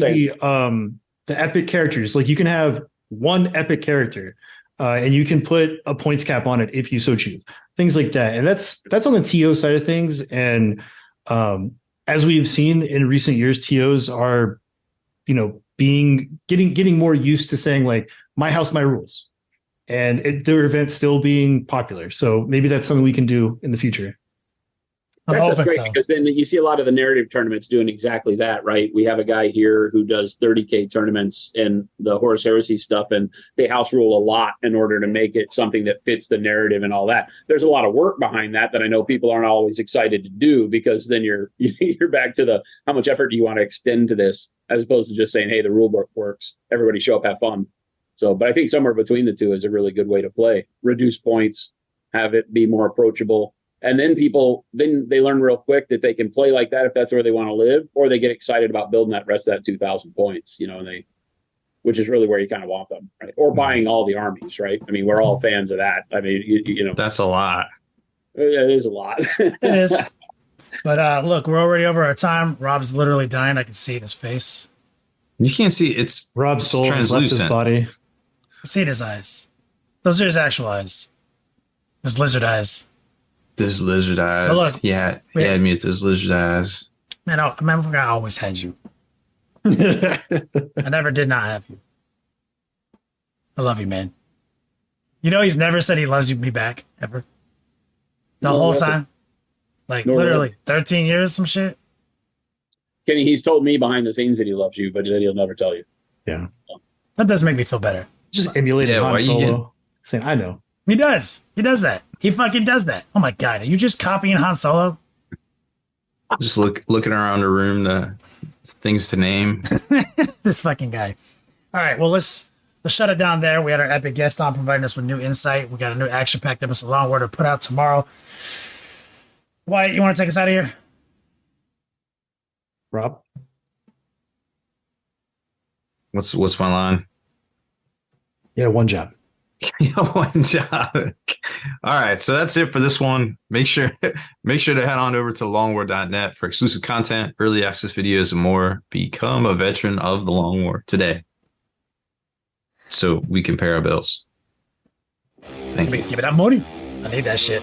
the epic characters, like you can have one epic character, and you can put a points cap on it if you so choose, things like that, and that's on the TO side of things, and as we've seen in recent years, TOs are, getting more used to saying like my house, my rules, and their event still being popular. So maybe that's something we can do in the future. That's great because then you see a lot of the narrative tournaments doing exactly that, right? We have a guy here who does 30K tournaments and the Horus Heresy stuff, and they house rule a lot in order to make it something that fits the narrative and all that. There's a lot of work behind that I know people aren't always excited to do, because then you're back to the how much effort do you want to extend to this, as opposed to just saying, hey, the rule book works, everybody show up, have fun. So, but I think somewhere between the two is a really good way to play. Reduce points, have it be more approachable. And then they learn real quick that they can play like that if that's where they want to live, or they get excited about building that rest of that 2,000 points, and which is really where you kind of want them, right? Or buying all the armies, right? I mean, we're all fans of that. I mean, that's a lot. It is a lot. It is. But look, we're already over our time. Rob's literally dying. I can see it in his face. You can't see it's Rob's soul has left his body. I see it in his eyes. Those are his actual eyes. His lizard eyes. Those lizard eyes. But look, he had me at those lizard eyes. Man, I always had you. I never did not have you. I love you, man. You know, he's never said he loves you me back, ever. The whole time. Like, literally, 13 years, some shit. Kenny, he's told me behind the scenes that he loves you, but that he'll never tell you. Yeah. That does make me feel better. Just emulating Han Solo. Saying, I know. He does. He does that. He fucking does that. Oh my God. Are you just copying Han Solo? Just looking around the room, the things to name. This fucking guy. All right. Well, let's shut it down there. We had our epic guest on providing us with new insight. We got a new action-packed episode, Long War, to put out tomorrow. Wyatt, you want to take us out of here? Rob? What's my line? Yeah, one job. One job. All right, so that's it for this one. Make sure to head on over to longwar.net for exclusive content, early access videos, and more. Become a veteran of the Long War today, so we can pay our bills. Thank you. Give me that money. I need that shit.